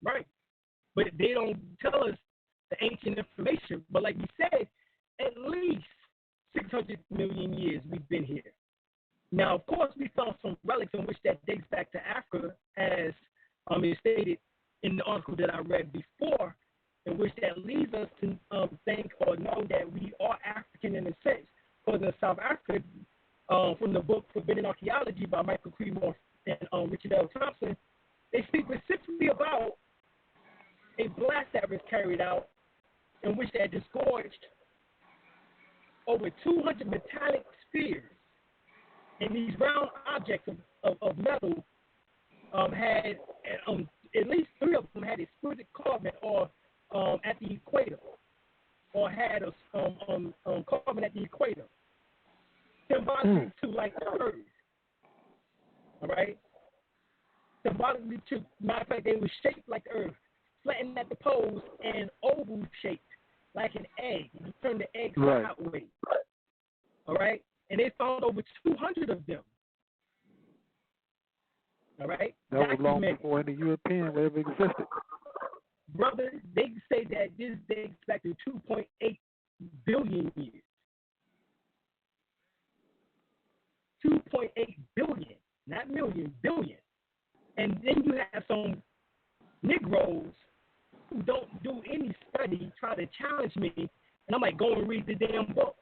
Right. But they don't tell us the ancient information. But like you said, at least 600 million years we've been here. Now, of course, we found some relics in which that dates back to Africa, as is stated in the article that I read before, in which that leads us to think or know that we are African in a sense. Because in South Africa, from the book Forbidden Archaeology by Michael Creedmoor and Richard L. Thompson, they speak specifically about a blast that was carried out in which they disgorged over 200 metallic spheres. And these round objects of metal had, at least 3 of them had exquisite carving or at the equator, or had a carving at the equator, symbolic to like the earth. All right? symbolically to, matter of fact, they were shaped like the earth, flattened at the poles, and oval shaped like an egg. You turn the egg sideways. All right? And they found over 200 of them. All right? That was long before any European ever existed. Brother, they say that this dates back to 2.8 billion years. 2.8 billion, not million, billion. And then you have some Negroes who don't do any study try to challenge me, and I'm like, go and read the damn book.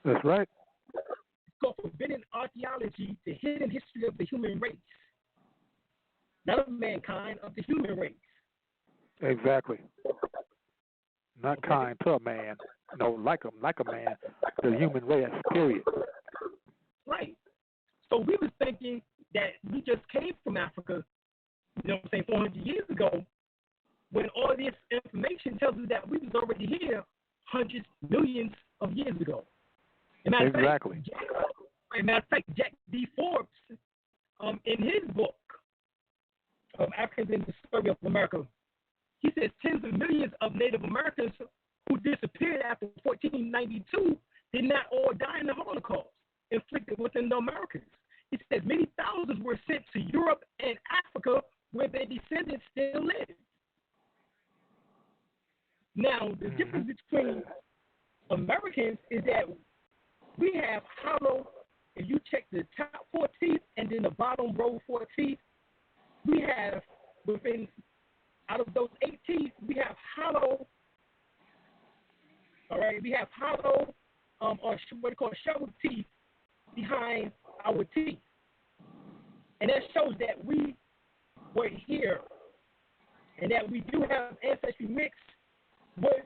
That's right. It's called Forbidden Archaeology, the Hidden History of the Human Race. Not of mankind, of the human race. Exactly. Not kind to a man. No, like a man, the human race, period. Right. So we was thinking that we just came from Africa, you know what I'm saying, 400 years ago, when all this information tells us that we was already here hundreds, millions of years ago. Exactly. Matter of fact, Jack D. Forbes, in his book, Africans in the Discovery of America, he says tens of millions of Native Americans who disappeared after 1492 did not all die in the Holocaust inflicted within the Americans. He says many thousands were sent to Europe and Africa where their descendants still live. Now, the difference between Americans is that we have hollow, if you check the top 4 teeth and then the bottom row 4 teeth, we have within, out of those 8 teeth, we have hollow, all right, we have hollow, or what they call shovel teeth behind our teeth. And that shows that we were here and that we do have ancestry mixed with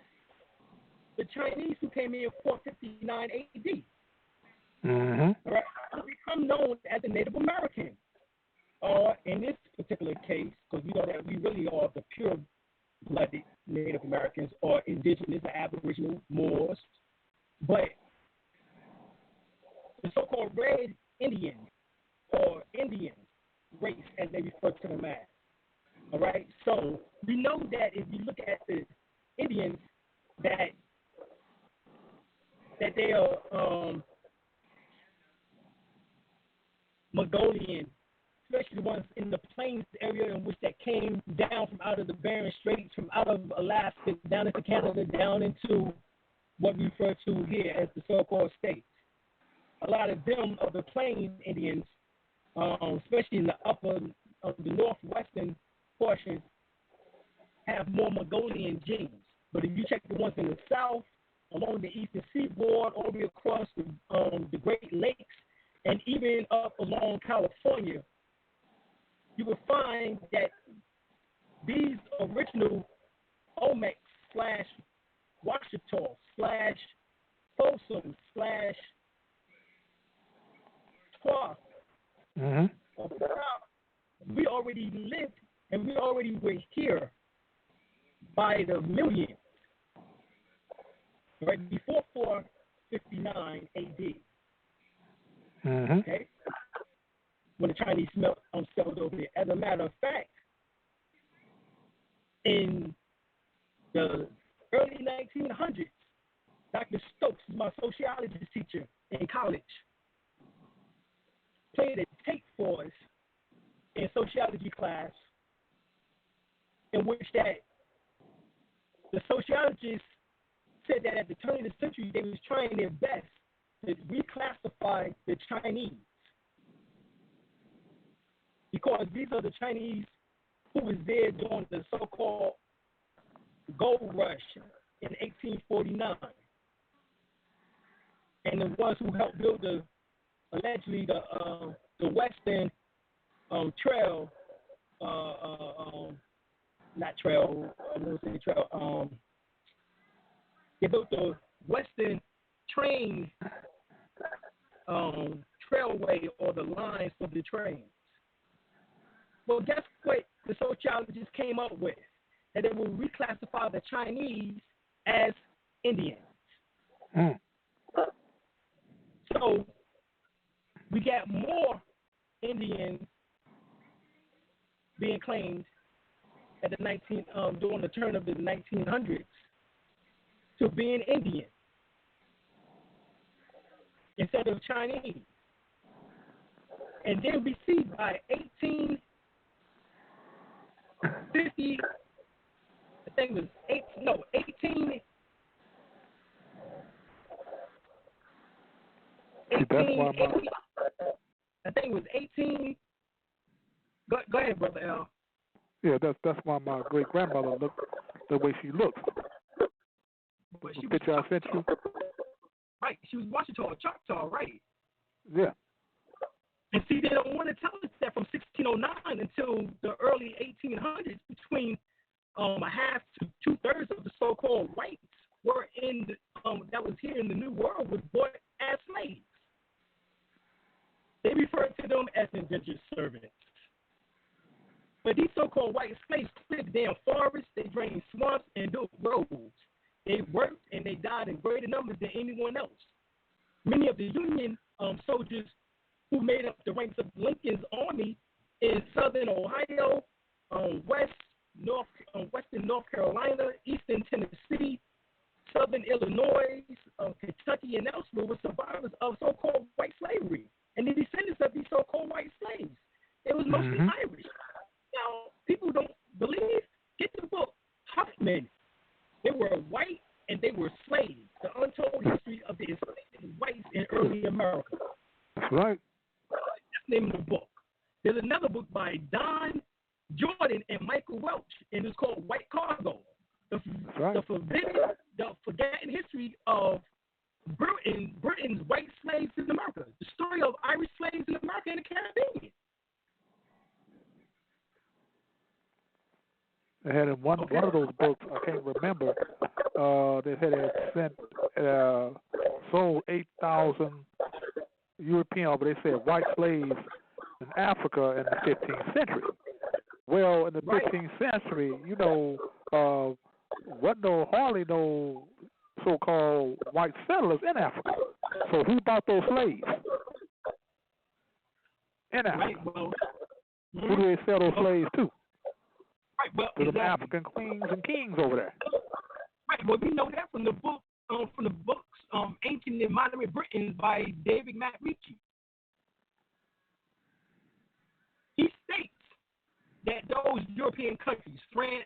the Chinese who came in 459 AD. All right, to become known as a Native American. In this particular case, because we know that we really are the pure-blooded Native Americans or indigenous or aboriginal Moors, but the so-called Red Indian or Indian race, as they refer to them as. All right, so we know that if you look at the Indians, that they are Mongolian, especially the ones in the plains area in which that came down from out of the Bering Straits, from out of Alaska, down into Canada, down into what we refer to here as the so-called states. A lot of them, of the plains Indians, especially in the upper, the northwestern portion, have more Mongolian genes. But if you check the ones in the south, along the eastern seaboard, all the way across the Great Lakes, and even up along California, you will find that these original Olmecs / Washita / Folsom / Twa, we already lived and we already were here by the millions, right before 459 AD. Okay, when the Chinese settled over there. As a matter of fact, in the early 1900s, Dr. Stokes, my sociology teacher in college, played a tape for us in sociology class in which that the sociologists said that at the turn of the century, they was trying their best to reclassify the Chinese, because these are the Chinese who was there during the so-called gold rush in 1849, and the ones who helped build allegedly the Western trail, not trail, I want to say trail. They built the Western train trailway, or the lines for the trains. Well, guess what the sociologists came up with? That they will reclassify the Chinese as Indians. So we got more Indians being claimed at the during the turn of the 1900s to being Indian instead of Chinese. And then we see by 1850, I think it was 18. I think it was 18. Go ahead, Brother L. Yeah, that's why my great grandmother looked the way she looked. The picture I sent you. Right, she was Washita, Choctaw, right? Yeah. And see, they don't want to tell us that from 1609 until the early 1800s, between a half to 2/3 of the so-called whites were that was here in the New World was bought as slaves. They referred to them as indentured servants. But these so-called white slaves cleared damn forests, they drained swamps, and built roads. They worked and they died in greater numbers than anyone else. Many of the Union soldiers who made up the ranks of Lincoln's army in southern Ohio, western North Carolina, eastern Tennessee, southern Illinois, Kentucky, and elsewhere were survivors of so-called white slavery and the descendants of these so-called white slaves. It was mostly Irish. Now, people don't believe. Get the book, Huffman. They were white and they were slaves. The untold history of the enslaved whites in early America. That's right. That's the name of the book. There's another book by Don Jordan and Michael Welch, and it's called White Cargo. The forgotten history of Britain's white slaves in America. The story of Irish slaves in America and the Caribbean. They had in one of those books, I can't remember, they had sent sold 8,000 European, but they said white slaves in Africa in the 15th century. Well, in the 15th century, hardly no so-called white settlers in Africa. So who bought those slaves in Africa? Right, well, who do they sell those slaves to? Right, well, to the African queens and kings over there. Right, well, we know that from the books, Ancient and Modern Britain by David McRitchie. He states that those European countries, France,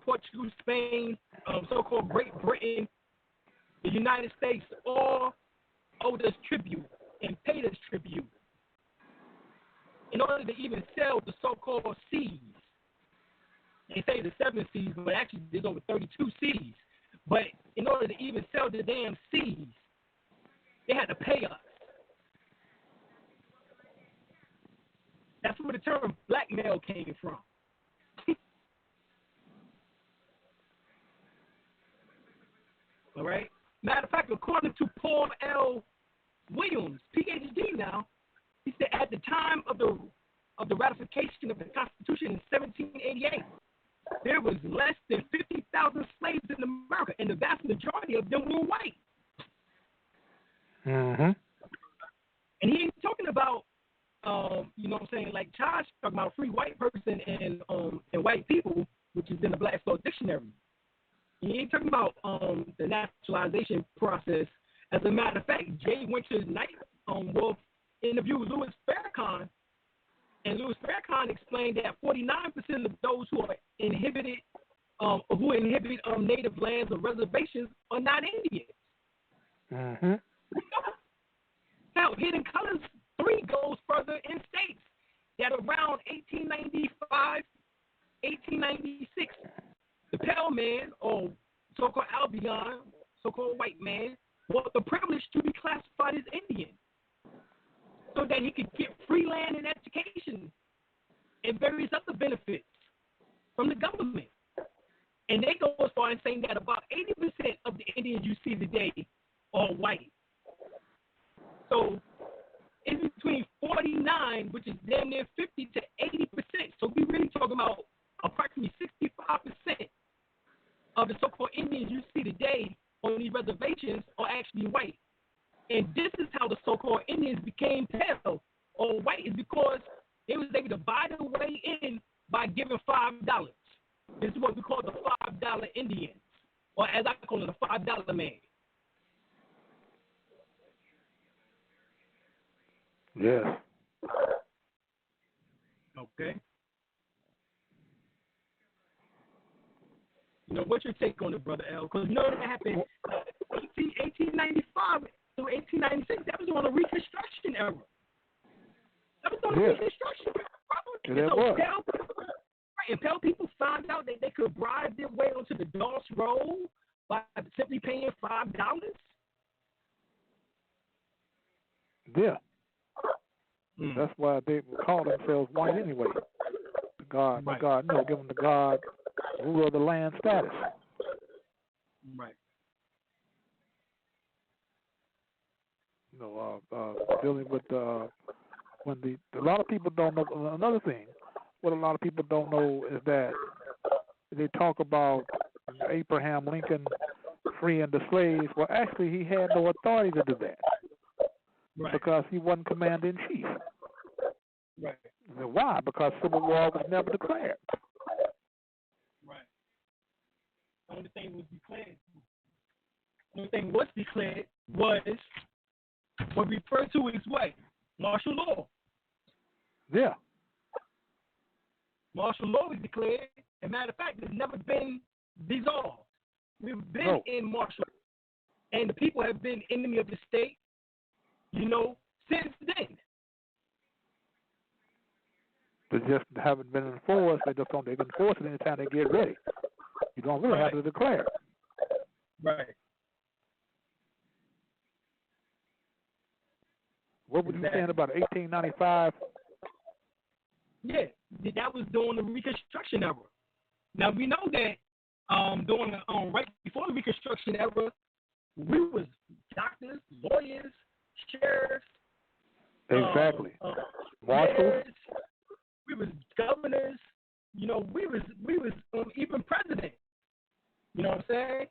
Portugal, Spain, so-called Great Britain, the United States, all owed us tribute and paid us tribute in order to even sell the so-called seas. They say the 7 seas, but actually there's over 32 seas. But in order to even sell the damn seas, they had to pay us. That's where the term blackmail came from. All right. Matter of fact, according to Paul L. Williams, PhD now, he said at the time of the ratification of the Constitution in 1788, there was less than 50,000 slaves in America, and the vast majority of them were white. Mm-hmm. And he ain't talking about, like Josh talking about a free white person and white people, which is in the Black Law Dictionary. He ain't talking about the naturalization process. As a matter of fact, Jay Winters Knight will interview Louis Farrakhan, and Louis Farrakhan explained that 49% of those who inhibit native lands or reservations are not Indians. Mm-hmm. Now, Hidden Colors 3 goes further and states that around 1895, 1896, the pale man, or so-called albion, so-called white man, was the privilege to be classified as Indian so that he could get free land and education and various other benefits from the government. And they go as far as saying that about 80% of the Indians you see today are white. So it's between 49, which is damn near 50 to 80%. So we're really talking about approximately 65% of the so-called Indians you see today on these reservations are actually white. And this is how the so-called Indians became pale or white, is because they was able to buy their way in by even $5. This is what we call the $5 Indians, or as I call it, the $5 man. Yes. Okay. You know, what's your take on it, Brother L? Because you know that happened 1895 through 1896. That was on the Reconstruction era. That was on the Reconstruction era. Yeah, that was. And tell people found out that they could bribe their way onto the Doss Road by simply paying $5. Yeah. That's why they call themselves white anyway. The God, right. God, no, give them the God, ruler of the land status. Right. You know, dealing with when a lot of people don't know. Another thing, what a lot of people don't know is that they talk about Abraham Lincoln freeing the slaves. Well, actually, he had no authority to do that. Right. Because he wasn't commander in chief. Right. Why? Because civil war was never declared. Right. The only thing was declared. The only thing was declared was what we refer to as what? Martial law. Yeah. Martial law was declared. As a matter of fact, it's never been dissolved. We've been in martial law. And the people have been enemy of the state, you know, since then. They just haven't been enforced. They just don't. They can enforce it anytime they get ready. You don't really have to declare it. Right. What were you saying about 1895? Yeah, that was during the Reconstruction era. Now we know that during right before the Reconstruction era, we was doctors, lawyers, sheriffs. Exactly. Marshals. We was governors. You know, we was even president. You know what I'm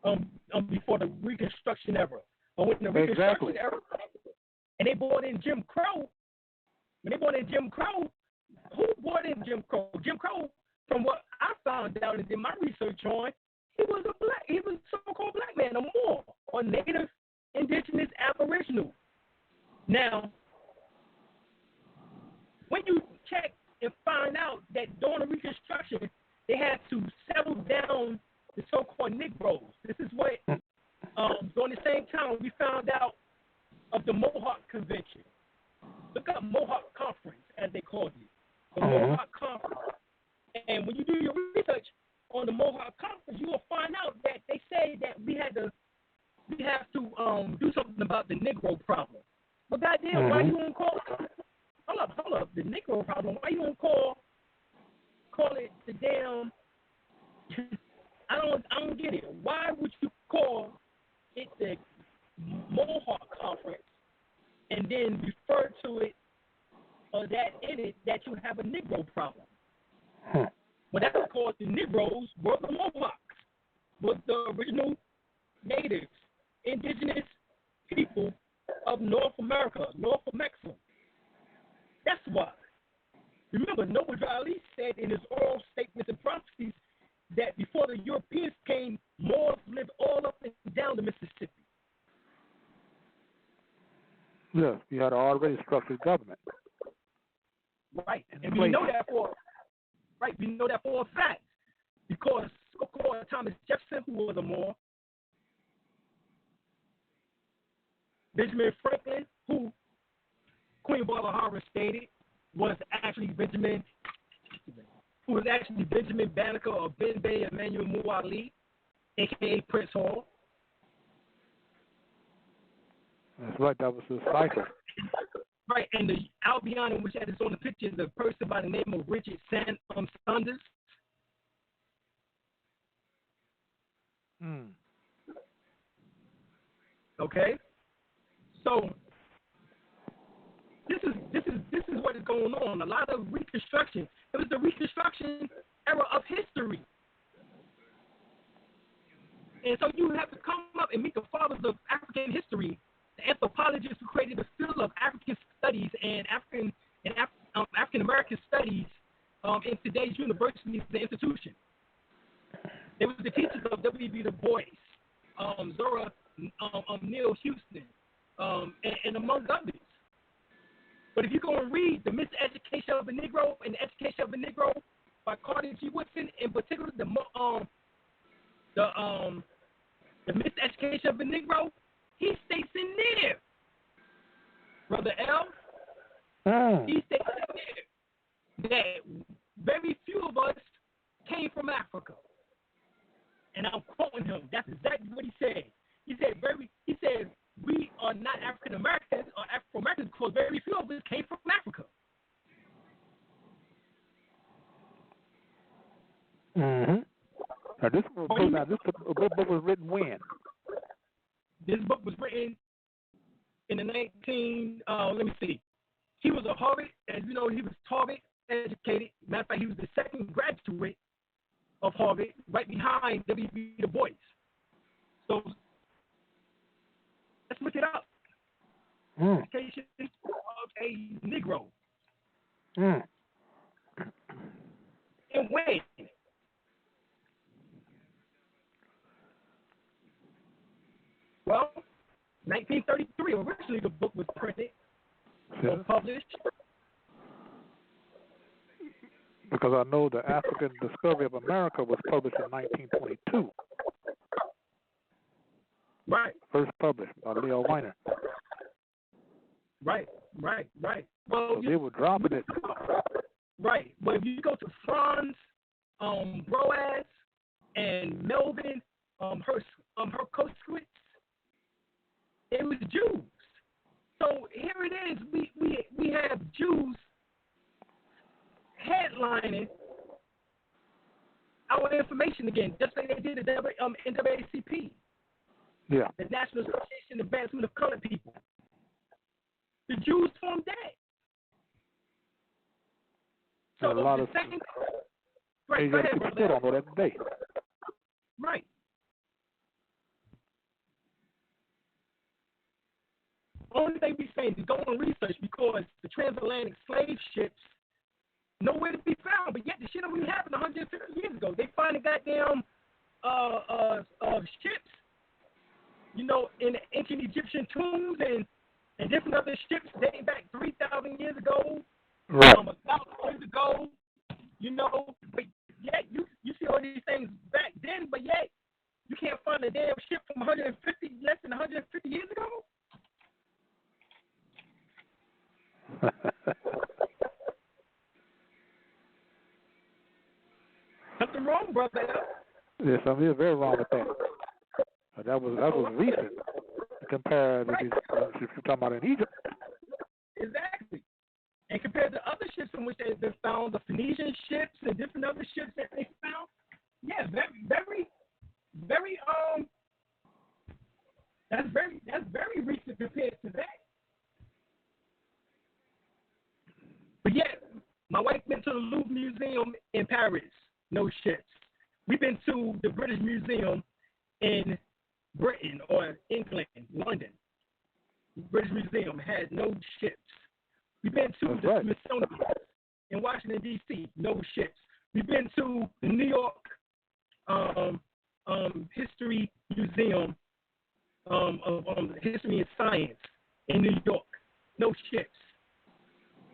saying? Before the Reconstruction era. But when the Reconstruction era, and they brought in Jim Crow. When they brought in Jim Crow, who brought in Jim Crow? Jim Crow, from what I found out and did my research on, he was a so-called black man, or more, or native, indigenous, aboriginal. Now, when you check and find out that during the Reconstruction, they had to settle down the so-called Negroes. This is what, during the same time, we found out of the Mohawk Convention. Look up Mohawk Conference, as they called it. The Mohawk Conference. And when you do your research on the Mohawk Conference, you will find out that they say that we have to do something about the Negro problem. But goddamn, why you don't call it? Hold up, the Negro problem. Why you don't call it the damn? I don't get it. Why would you call it the Mohawk Conference and then refer to it or that in it that you have a Negro problem? Well, that's because the Negroes were the Mohawks, was the original natives, indigenous people of North America, North of Mexico. That's why. Remember, Noble Drew said in his oral statements and prophecies that before the Europeans came, Moors lived all up and down the Mississippi. Yes, you had an already structured government. Right, and we know that for a fact, because so-called Thomas Jefferson, who was a Moor, Benjamin Franklin, who Queen Barbara stated was actually Benjamin Banneker or Ben-Bay Emmanuel Muali, a.k.a. Prince Hall. That's right, that was his cipher. Right, and the Albion, which had its own picture, is a person by the name of Richard Saunders. Okay, so this is what is going on. A lot of Reconstruction. It was the Reconstruction era of history, and so you have to come up and meet the fathers of African history, the anthropologists who created the field of African studies and African American studies in today's universities and institutions. They were the teachers of W.B. Du Bois, Zora Neale Houston, and among others. But if you go and read The Miseducation of the Negro and The Education of the Negro by Carter G. Woodson, in particular the Miseducation of the Negro, he states in there, Brother L, he states in there that very few of us came from Africa. And I'm quoting him. That's exactly what he said. He said we are not African Americans or Afro Americans because very few of us came from Africa. Mm-hmm. Now this book was written when? This book was written in the let me see. He was a Harvard, as you know, he was Harvard educated. Matter of fact, he was the second graduate of Harvard, right behind W.B. Du Bois. So let's look it up. Education of a Negro. And when? Well, 1933, originally the book was printed or published. Because I know the African Discovery of America was published in 1922. Right. First published by Leo Weiner. Right. Well, so they were dropping it. Right. But if you go to Franz Boas and Melvin Herkoskowitz, it was Jews. So here it is. We have Jews headlining our information again, just like they did at NAACP. Yeah. The National Association of Advancement of Colored People. The Jews formed that. So a lot of second, right, go ahead, people still don't know that today. Right. Only thing we say is go and research because the transatlantic slave ships nowhere to be found, but yet the shit only happened 150 years ago. They find the goddamn ships, you know, in ancient Egyptian tombs and different other ships dating back 3,000 years ago, right. 1,000 years ago, you know. But yet you see all these things back then, but yet you can't find a damn ship from less than 150 years ago. Something wrong, brother. Yes, something is very wrong with that. That was recent compared to these ships you're talking about in Egypt. Exactly. And compared to other ships in which they've been found, the Phoenician ships and different other ships that they found, yeah, very that's very recent compared to that. But yet, my wife went to the Louvre Museum in Paris. No ships. We've been to the British Museum in Britain or England, London. The British Museum has no ships. We've been to the Smithsonian in Washington, D.C., no ships. We've been to the New York History Museum of History and Science in New York, no ships.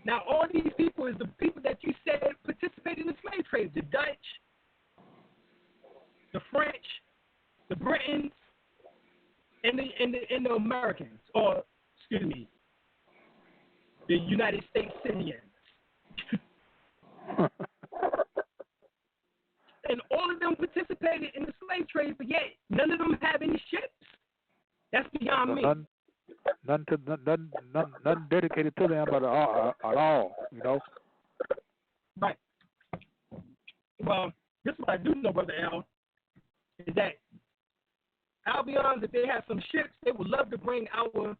Now, all these people is the people that you said participated in the slave trade. The Dutch, the French, the Britons, and the Americans, or, excuse me, the United States citizens. And all of them participated in the slave trade, but yet none of them have any ships. That's beyond me. None dedicated to them at all, you know. Right. Well, this is what I do know, Brother Al, is that Albions, if they have some ships, they would love to bring our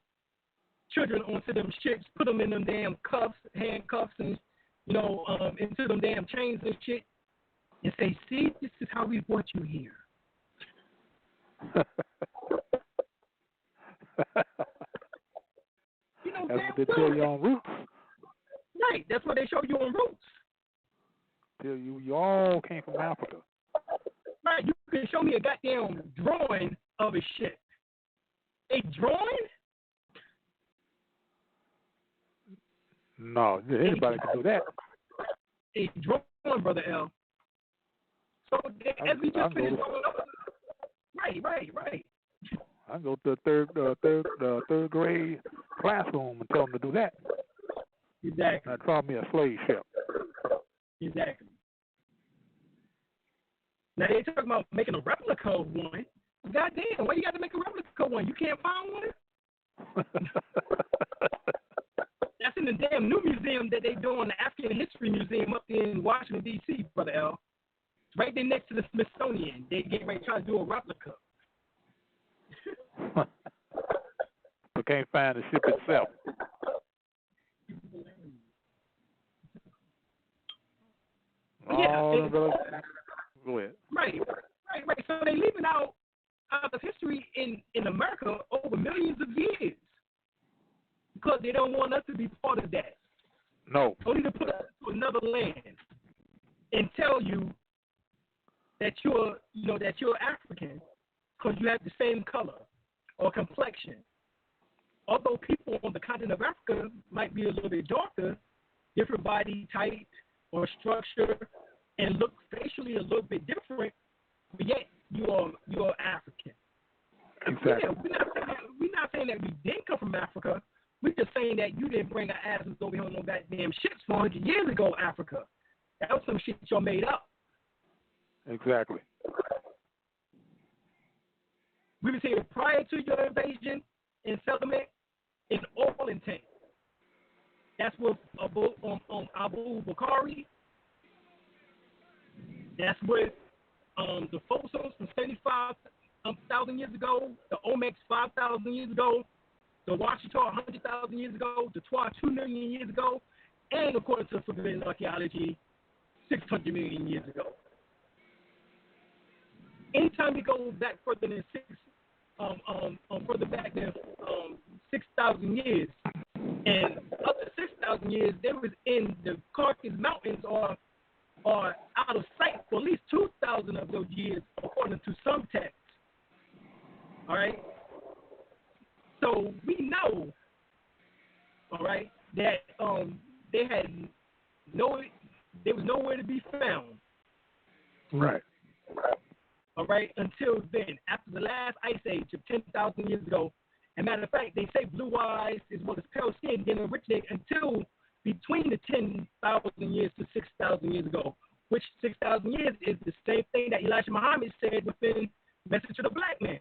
children onto them ships, put them in them damn cuffs, handcuffs, and, you know, into them damn chains and shit, and say, see, this is how we brought you here. You know, that's what they tell you on Roots. Right, that's what they show you on Roots. tell you all came from Africa. Right, you can show me a goddamn drawing of a shit. A drawing? No, anybody can do that. A drawing, Brother L. So as we just finished going over, right. I can go to the third grade classroom and tell them to do that. Exactly. And draw me a slave ship. Exactly. Now they talking about making a replica of one. Goddamn, why you got to make a replica of one? You can't find one? That's in the damn new museum that they doing, the African History Museum up in Washington, D.C., Brother L. It's right there next to the Smithsonian. They get ready to try to do a replica. But can't find the ship itself. Yeah, go ahead. Right. So they leaving out of history in America over millions of years because they don't want us to be part of that. No. Only to put us to another land and tell you that you're African because you have the same color or complexion. Although people on the continent of Africa might be a little bit darker, different body type or structure, and look facially a little bit different, but yet you're African. Exactly. Yeah, we're not saying that we didn't come from Africa. We're just saying that you didn't bring our asses over here on no goddamn ships 400 years ago, Africa. That was some shit y'all made up. Exactly. We were saying prior to your invasion and settlement in oil intent. That's what Abu Bakari. That's what the Fossils from 75,000 years ago, the Olmecs 5,000 years ago, the Washita 100,000 years ago, the Twa 2 million years ago, and according to civilian archaeology, 600 million years ago. Anytime you go back further than 6,000 years, and up to 6,000 years, they was in the Caucasus Mountains or out of sight for at least 2,000 of those years, according to some texts. All right. So we know, all right, that there was nowhere to be found. Right. All right, until then, after the last ice age of 10,000 years ago, and matter of fact, they say blue eyes as well as pale skin didn't originate until between the 10,000 years to 6,000 years ago, which 6,000 years is the same thing that Elijah Muhammad said within Message to the Black Man.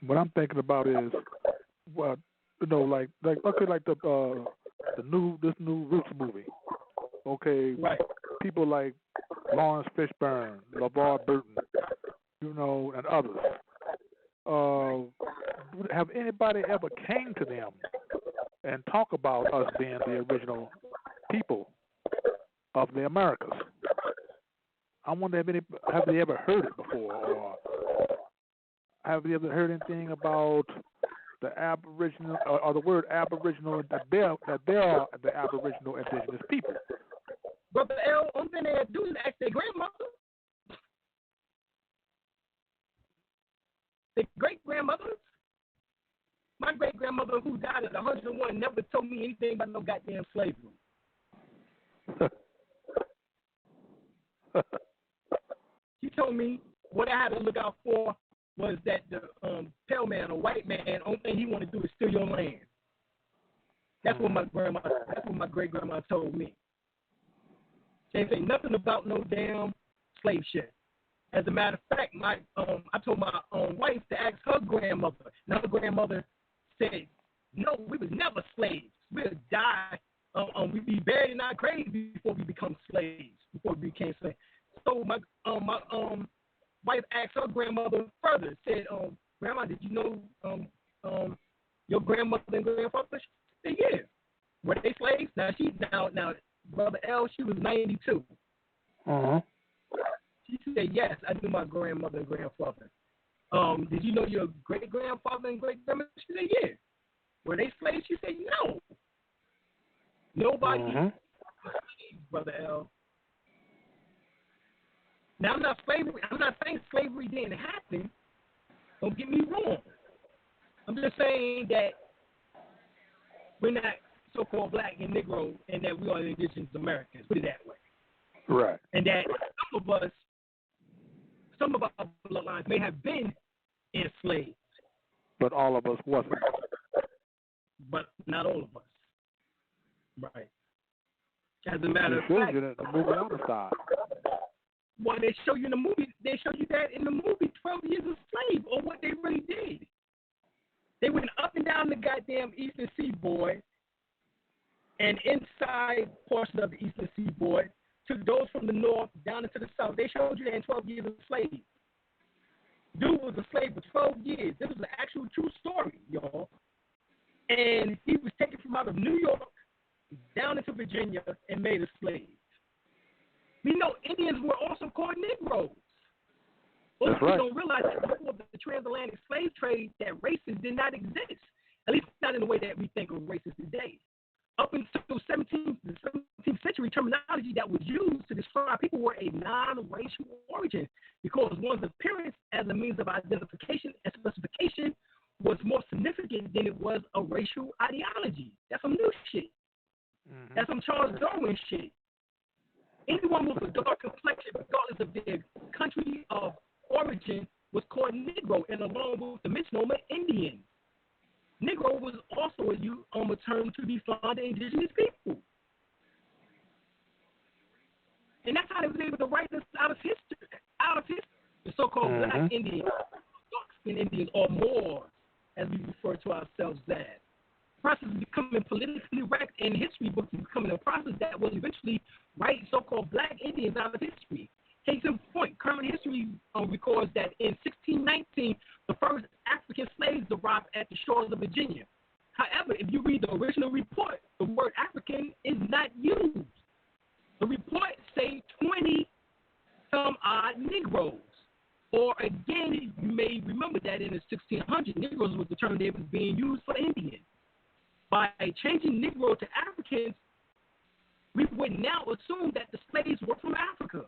What I'm thinking about is, well, like the new Roots movie. Okay, right. People like Lawrence Fishburne, LeVar Burton, and others. Have anybody ever came to them and talk about us being the original people of the Americas? I wonder have they ever heard it before, or have they ever heard anything about the Aboriginal or the word Aboriginal, that they are the Aboriginal indigenous people? Brother L, only thing they had to do is ask their grandmother. Their great-grandmothers. My great-grandmother, who died at 101, never told me anything about no goddamn slavery. She told me what I had to look out for was that the pale man or white man, only thing he wanted to do is steal your land. That's what my great-grandma told me. She ain't say nothing about no damn slave shit. As a matter of fact, I told my wife to ask her grandmother. And her grandmother said, "No, we was never slaves. We'll die. We'd be buried in our graves before we become slaves. Before we became slaves." So my wife asked her grandmother further. Said, "Grandma, did you know your grandmother and grandfather?" She said, "Yeah." Were they slaves? Now. Brother L, she was 92. Uh-huh. She said, "Yes, I knew my grandmother and grandfather." Did you know your great-grandfather and great-grandmother? She said, "Yeah." Were they slaves? She said, "No." Nobody, Brother L. Now, I'm not saying slavery didn't happen. Don't get me wrong. I'm just saying that we're not so-called black and Negro, and that we are indigenous Americans. Put it that way. Right. And that some of our bloodlines may have been enslaved. But all of us wasn't. But not all of us. Right. As a matter of fact, the movie on the side. Well, they show you in the movie. They show you that in the movie, 12 Years a Slave, or what they really did. They went up and down the goddamn Eastern Seaboard, and inside portions of the Eastern Seaboard, took those from the north down into the south. They showed you that in 12 Years a Slave. Dude was a slave for 12 years. This was an actual true story, y'all. And he was taken from out of New York down into Virginia and made a slave. We know Indians were also called Negroes. Most people don't realize that before the transatlantic slave trade, that races did not exist, at least not in the way that we think of races today. Up until the 17th century, terminology that was used to describe people were a non-racial origin because one's appearance as a means of identification and specification was more significant than it was a racial ideology. That's some new shit. That's some Charles Darwin shit. Anyone with a dark complexion, regardless of their country of origin, was called Negro, and along with the misnomer Indian. Negro was also a term to define the indigenous people. And that's how they were able to write this out of history. The so-called black Indians, dark-skinned Indians, or Moors, as we refer to ourselves as. The process of becoming politically correct in history books is becoming a process that will eventually write so-called black Indians out of history. Case in point, current history records that in 1619, the first African slaves arrived at the shores of Virginia. However, if you read the original report, the word African is not used. The report say 20-some-odd Negroes. Or again, you may remember that in the 1600s, Negroes was the term that was being used for Indians. By changing Negro to Africans, we would now assume that the slaves were from Africa,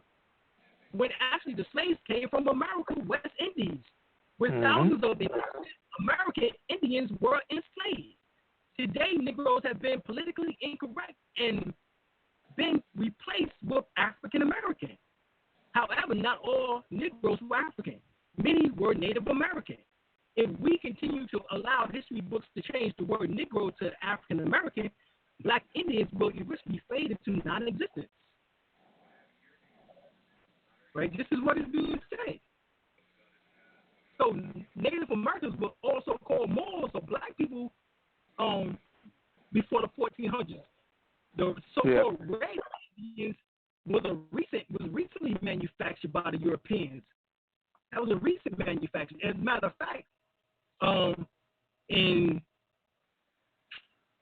when actually the slaves came from America, West Indies, where thousands of American Indians were enslaved. Today, Negroes have been politically incorrect and been replaced with African American. However, not all Negroes were African. Many were Native American. If we continue to allow history books to change the word Negro to African American, black Indians will eventually fade into non-existence. Right? This is what it's being said. So Native Americans were also called Moors or black people before the 1400s. The so-called red Indians was recently manufactured by the Europeans. That was a recent manufacture. As a matter of fact, in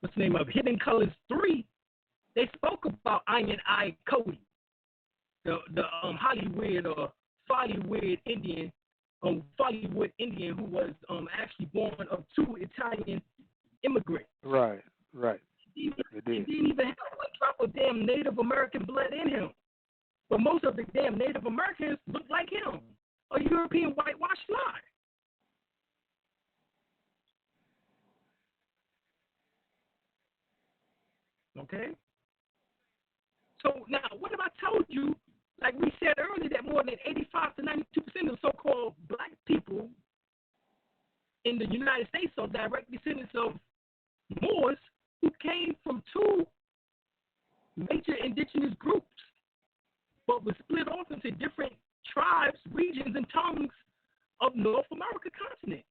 what's the name of Hidden Colors 3, they spoke about Iron Eye Cody, the Hollywood or Follywood Indian who was actually born of two Italian immigrants. Right. He didn't even have one drop of damn Native American blood in him. But most of the damn Native Americans look like him, a European whitewashed fly. Okay? So now, what if I told you, like we said earlier, that more than 85 to 92% of so-called black people in the United States are direct descendants of Moors who came from two major indigenous groups, but were split off into different tribes, regions, and tongues of North America continent.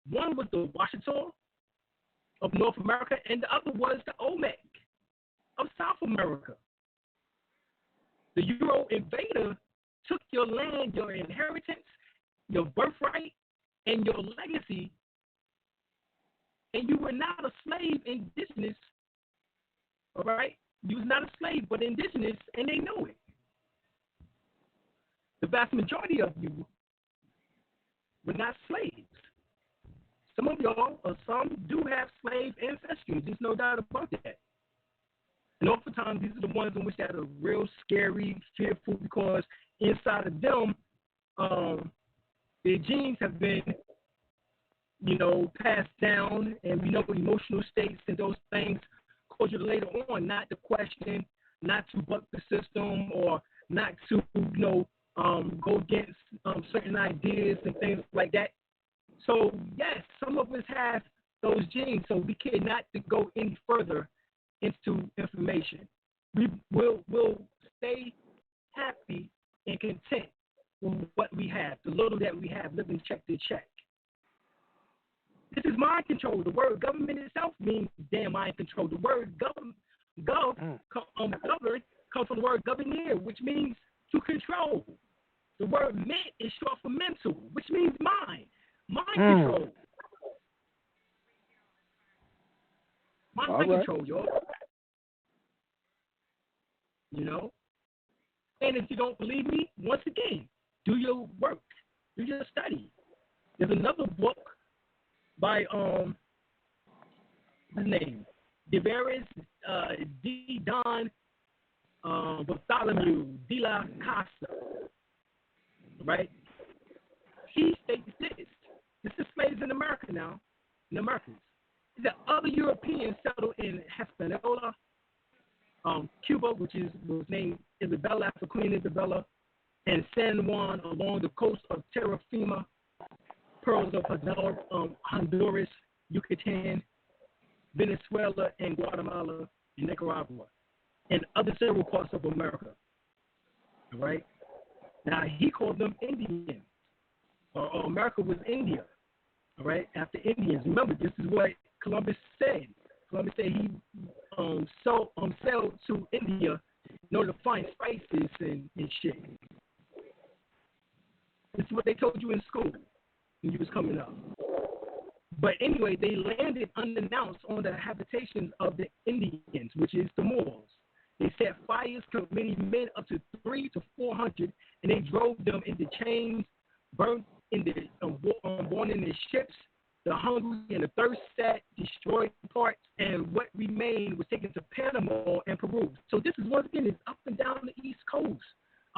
One was the Washita of North America, and the other was the Olmec of South America. The Euro invader took your land, your inheritance, your birthright, and your legacy, and you were not a slave indigenous, all right? You was not a slave, but indigenous, and they know it. The vast majority of you were not slaves. Some of y'all, or some, do have slave ancestry. There's no doubt about that. And oftentimes, these are the ones in which that are real scary, fearful, because inside of them, their genes have been, passed down, and we know emotional states and those things cause you later on not to question, not to buck the system, or not to, go against certain ideas and things like that. So, yes, some of us have those genes, so we cannot to go any further into information. We'll stay happy and content with what we have, the little that we have, living check to check. This is mind control. The word government itself means damn mind control. The word govern comes from the word governor, which means to control. The word ment is short for mental, which means mind. Mind control. Mind control, y'all. And if you don't believe me, once again, do your work, do your study. There's another book by his name, Deveris D. Don Bartholomew de la Casa, right? He states this. This is slaves in America now, in the Americas. The other Europeans settled in Hispaniola, Cuba, which was named Isabella after Queen Isabella, and San Juan along the coast of Terra Firma, pearls of Honduras, Yucatan, Venezuela, and Guatemala, and Nicaragua, and other several parts of America. All right? Now, he called them Indians, or America was India, all right, after Indians. Remember, this is what Columbus said. Columbus said he sailed to India in order to find spices and shit. This is what they told you in school when you was coming up. But anyway, they landed unannounced on the habitations of the Indians, which is the Moors. They set fires, killed many men, up to 300 to 400, and they drove them into chains, burnt in born in their ships. The hungry and the thirst set, destroyed parts, and what remained was taken to Panama and Peru. So this is, once again, it's up and down the East Coast,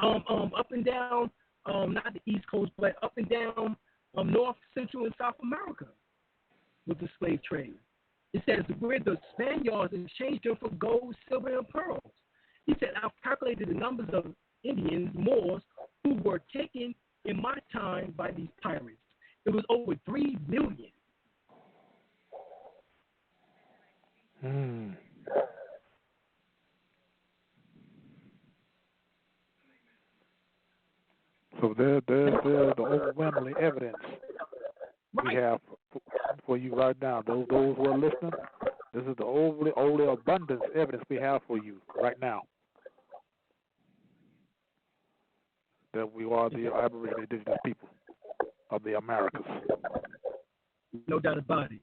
up and down, not the East Coast, but up and down North, Central, and South America with the slave trade. It says where the Spaniards exchanged them for gold, silver, and pearls. He said, I've calculated the numbers of Indians, Moors, who were taken in my time by these pirates. It was over 3 million. So there's the overwhelming evidence we have for you right now. Those who are listening, this is the overly abundance evidence we have for you right now. That we are the Aboriginal indigenous people of the Americas. No doubt about it.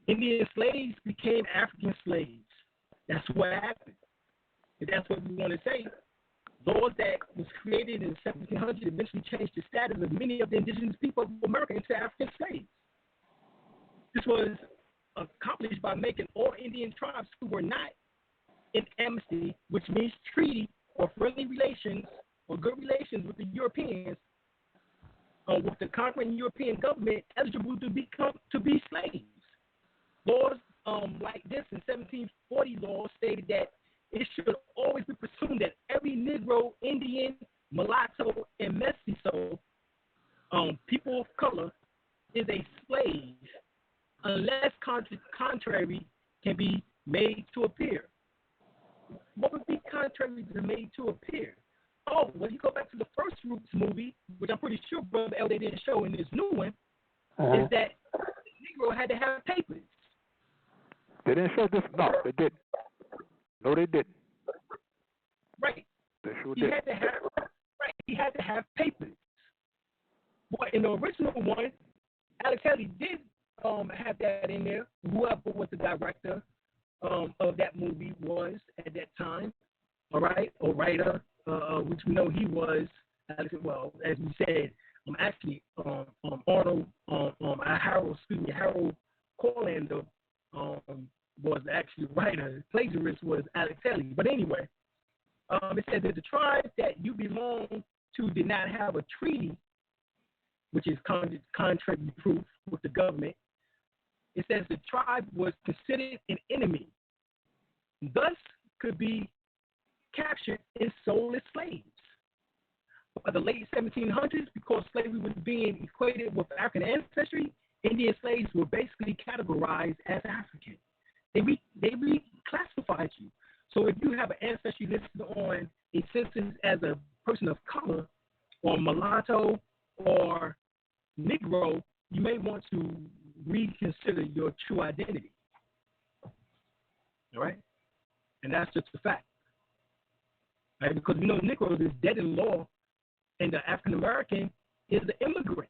Indian slaves became African slaves. That's what happened. And that's what we want to say. Laws that was created in 1700 eventually changed the status of many of the indigenous people of America into African slaves. This was accomplished by making all Indian tribes who were not in amnesty, which means treaty or friendly relations or good relations with the Europeans, with the conquering European government, eligible to be slaves. Laws like this in 1740 laws stated that it should always be presumed that every Negro, Indian, mulatto, and mestizo, people of color, is a slave unless contrary can be made to appear. What would be contrary to made to appear? Oh, when you go back to the first Roots movie, which I'm pretty sure Brother El-Bey didn't show in this new one, is that the Negro had to have papers. They didn't show this. No, they didn't. No, they didn't. Right. They sure did. He had to have papers. But in the original one, Alex Haley did have that in there. Whoever was the director of that movie was at that time, all right, or writer, which we know he was. Well, as we said, actually, Harold Corlander was actually write a plagiarist was Alex Haley. But anyway, it says that the tribe that you belong to did not have a treaty, which is contrary proof with the government. It says the tribe was considered an enemy, thus could be captured and sold as slaves. By the late 1700s, because slavery was being equated with African ancestry, Indian slaves were basically categorized as African. They reclassified you. So if you have an ancestry listed on a census as a person of color or mulatto or Negro, you may want to reconsider your true identity. All right? And that's just a fact. Right? Because we know Negro is dead in law, and the African American is the immigrant.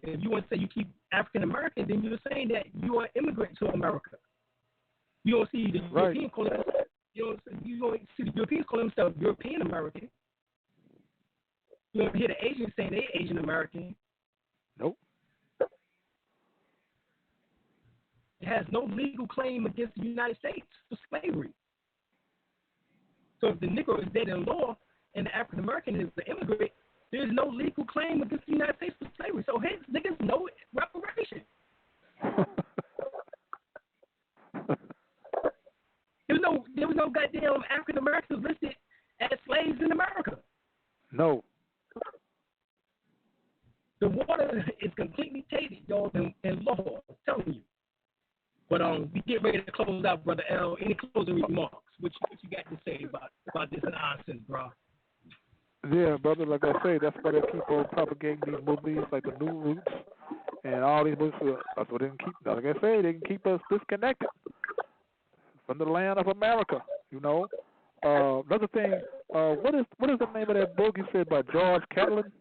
If you want to say you keep African American, then you're saying that you are an immigrant to America. You don't see the European call themselves, you don't see the Europeans call themselves European American. You don't hear the Asians saying they're Asian American. Nope. It has no legal claim against the United States for slavery. So if the Negro is dead in law and the African American is the immigrant, there's no legal claim against the United States for slavery. So hence niggas no reparation. There was no goddamn African Americans listed as slaves in America. No. The water is completely tainted, y'all, in law. I'm telling you. But we get ready to close out, Brother L. Any closing remarks? What you got to say about this nonsense, bro? Yeah, brother. Like I say, that's why they keep on propagating these movies like the New Roots and all these movies. That's what they can keep. Like I say, they can keep us disconnected from the land of America. You know. Another thing. What is the name of that book you said by George Catlin?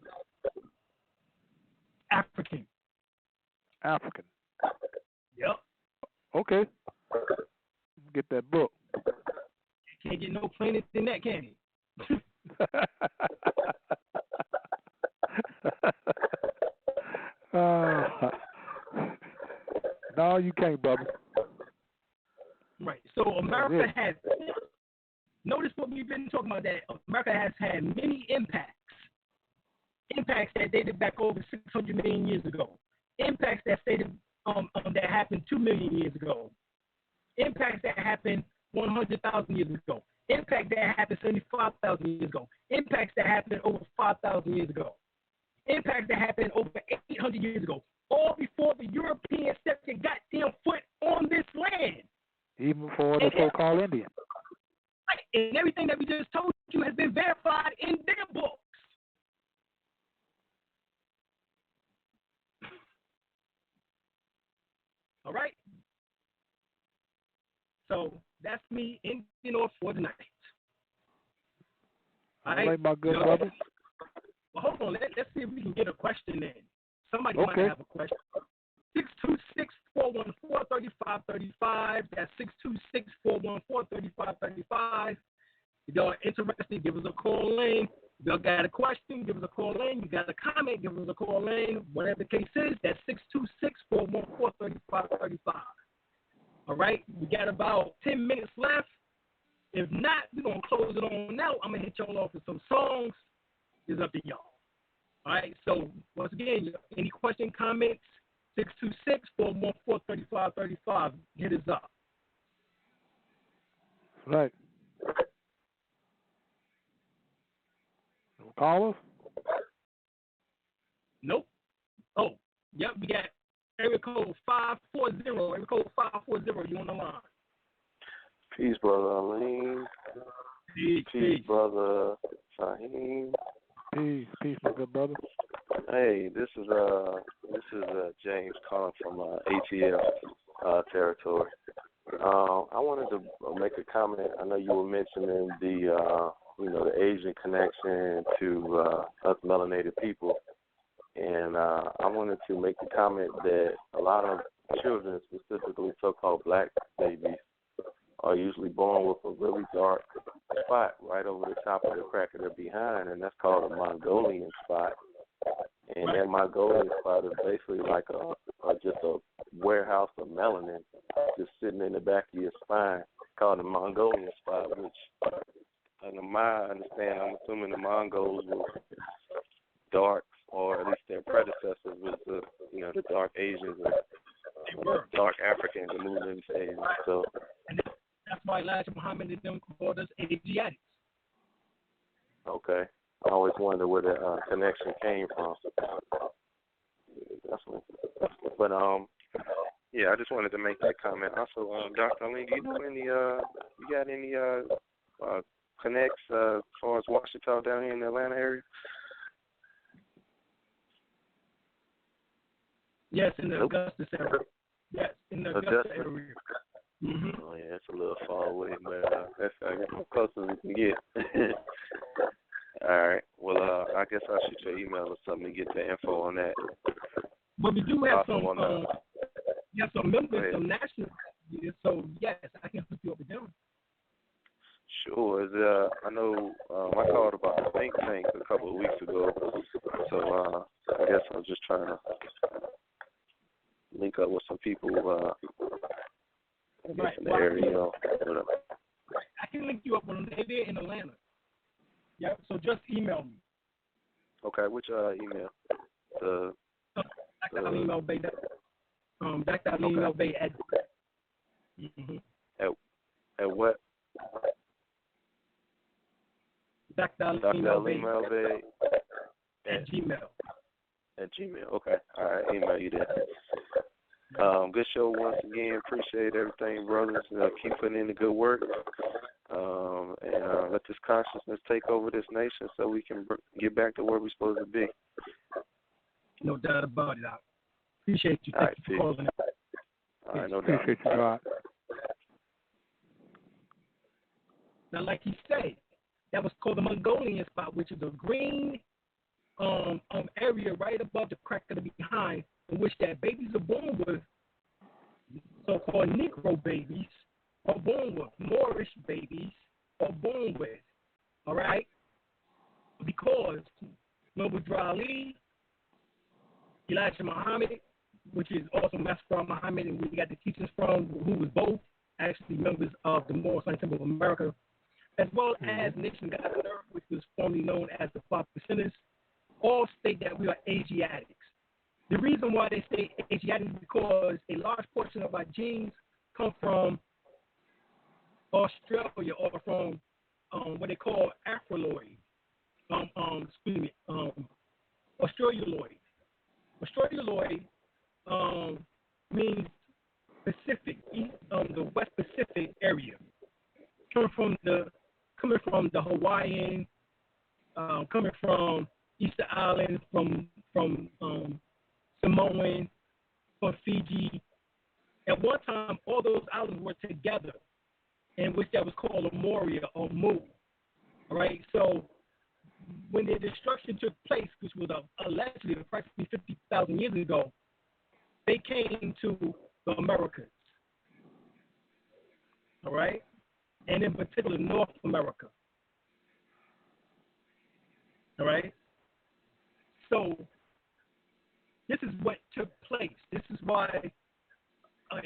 African. Yep. Okay. Get that book. Can't get no plainer than that, can he? No, you can't, brother. Right. So America has, notice what we've been talking about, that America has had many impacts. Impacts that dated back over 600 million years ago. Impacts that that happened 2 million years ago. Impacts that happened 100,000 years ago. Impact that happened 75,000 years ago. Impacts that happened over 5,000 years ago. Impacts that happened over 800 years ago. All before the Europeans stepped their goddamn foot on this land. Even before the so-called Indian. Right. And everything that we just told you has been verified in their books. All right? So that's me ending off for tonight. All right, my good brother. Well, hold on. Let's see if we can get a question in. Somebody might have a question. 626-414-3535. That's 626-414-3535. If y'all are interested, give us a call in. If y'all got a question, give us a call in. You got a comment, give us a call in. Whatever the case is, that's 626-414-3535. All right? We got about 10 minutes left. If not, we're going to close it on out. I'm going to hit y'all off with some songs. It's up to y'all. All right? So, once again, any question, comments, 626-414-3535. Hit us up. Right. Callers? Nope. Oh, yep, we got area code 540. Area code 540, you on the line. Peace, Brother Alim. Peace, Brother Shaheem. Peace, my good brother. Hey, this is James calling from ATL territory. I wanted to make a comment. I know you were mentioning the Asian connection to us melanated people, and I wanted to make the comment that a lot of children, specifically so-called black babies, are usually born with a really dark spot right over the top of the crack of their behind, and that's called a Mongolian spot. And that Mongolian spot is basically like just a warehouse of melanin just sitting in the back of your spine, called the Mongolian spot, which, under my understanding, I'm assuming the Mongols were dark, or at least their predecessors was the dark Asians or dark Africans and moved into Asia. So that's why Elijah Muhammad and them called us Asiatics. Okay. I always wonder where the connection came from. Definitely. But yeah, I just wanted to make that comment. Also, Dr. Alim, do you know any you got any connects as far as Washington down here in the Atlanta area? Yes, in the Augusta area. Yes, in the Augusta area. Mm-hmm. Oh yeah, it's a little far away, but that's as close as we can get. All right. Well, I guess I'll shoot your email or something to get the info on that. But we do have some members, some national. So yes, I can hook you up with them. Sure. I know I called about the think tank a couple of weeks ago, so I guess I was just trying to link up with some people. I guess in the area. I can link you up with them. They're in Atlanta. Yeah. So just email me. Okay. Which email? Dr. Alim El-Bey. Dr. Alim El-Bey at. Mm-hmm. At what? Dr. Alim El-Bey at Gmail. At Gmail. Okay. All right. Email you there. Good show once again. Appreciate everything, brothers. Keep putting in the good work. And let this consciousness take over this nation so we can get back to where we're supposed to be. No doubt about it. I appreciate you. Thank you for calling. All right, no doubt. Appreciate you, God. Now, like he said, that was called the Mongolian spot, which is a green area right above the crack of the behind, in which that babies are born with so-called Negro babies, are born with Moorish babies, are born with. All right, because Noble Ali, Elijah Muhammad, which is also Master Muhammad, and we got the teachers from, who was both actually members of the Moral Science Temple of America, as well as Nation God on Earth, which was formerly known as the 5%ers, all state that we are Asiatics. The reason why they say Asiatic is because a large portion of our genes come from Australia, or from what they call Afroloid. Australialoid. Australialoid means Pacific, the West Pacific area, coming from the Hawaiian, coming from Easter Island, from Samoan, from Fiji. At one time, all those islands were together, in which that was called a Moria or Mu. All right, so when the destruction took place, which was allegedly approximately 50,000 years ago, they came to the Americas. All right, and in particular North America. All right, so this is what took place. This is why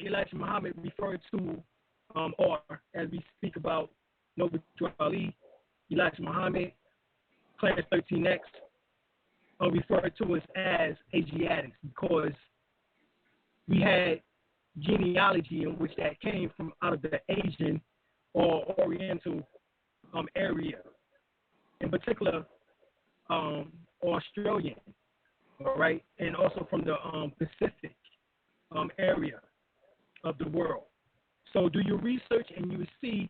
Elijah Muhammad referred to, or as we speak about Noble Ali, Elijah Muhammad, Clarence 13X, referred to us as Asiatics, because we had genealogy in which that came from out of the Asian or Oriental area, in particular Australian, all right, and also from the Pacific area of the world. So do your research and you will see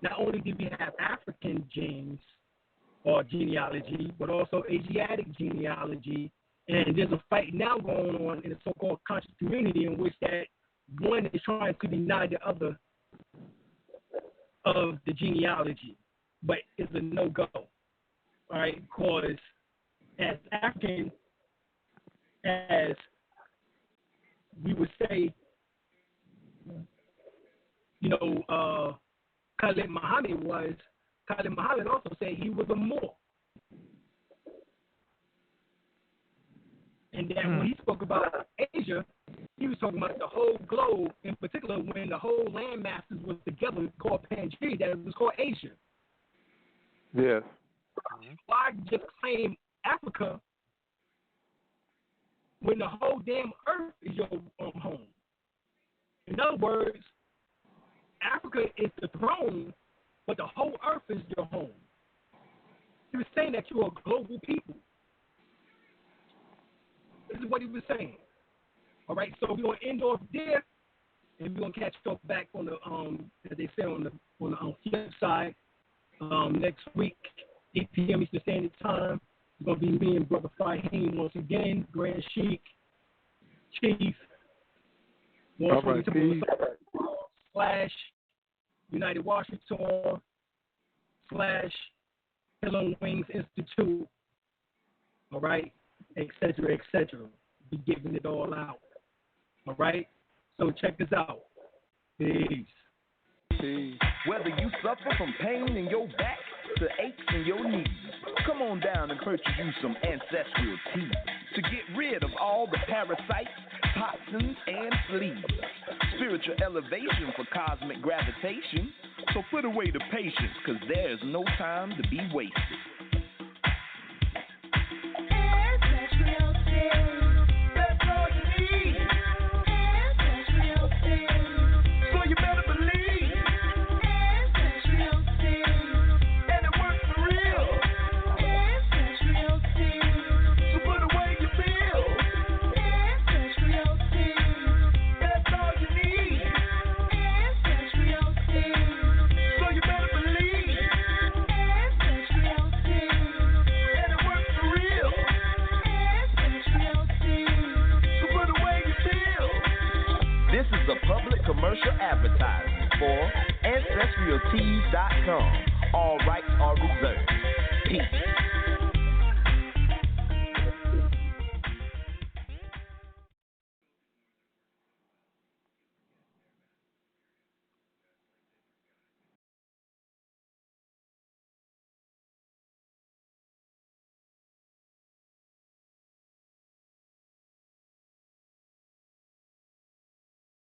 not only do we have African genes or genealogy, but also Asiatic genealogy. And there's a fight now going on in the so-called conscious community in which that one is trying to deny the other of the genealogy, but it's a no-go, all right? Because as African, as we would say, Khalid Muhammad also said he was a Moor. And then when he spoke about Asia, he was talking about the whole globe, in particular when the whole land masses was together called Pangaea, that it was called Asia. Yes. Why just claim Africa when the whole damn earth is your home? In other words, Africa is the throne, but the whole earth is your home. He was saying that you're a global people. This is what he was saying. All right, so we're gonna end off there, and we're gonna catch up back on the as they say on the flip side next week, 8 p.m. Eastern Standard Time. It's gonna be me and Brother Fahim once again, Grand Sheik, Chief. All right, / United Washington / Pillow Wings Institute. All right, et cetera, et cetera. Be giving it all out. All right? So check this out. Peace. Whether you suffer from pain in your back to aches in your knees, come on down and purchase you some ancestral tea to get rid of all the parasites, toxins, and fleas. Spiritual elevation for cosmic gravitation. So put away the patience, cause there's no time to be wasted. Commercial advertising for AncestralTeas.com. All rights are reserved. Peace.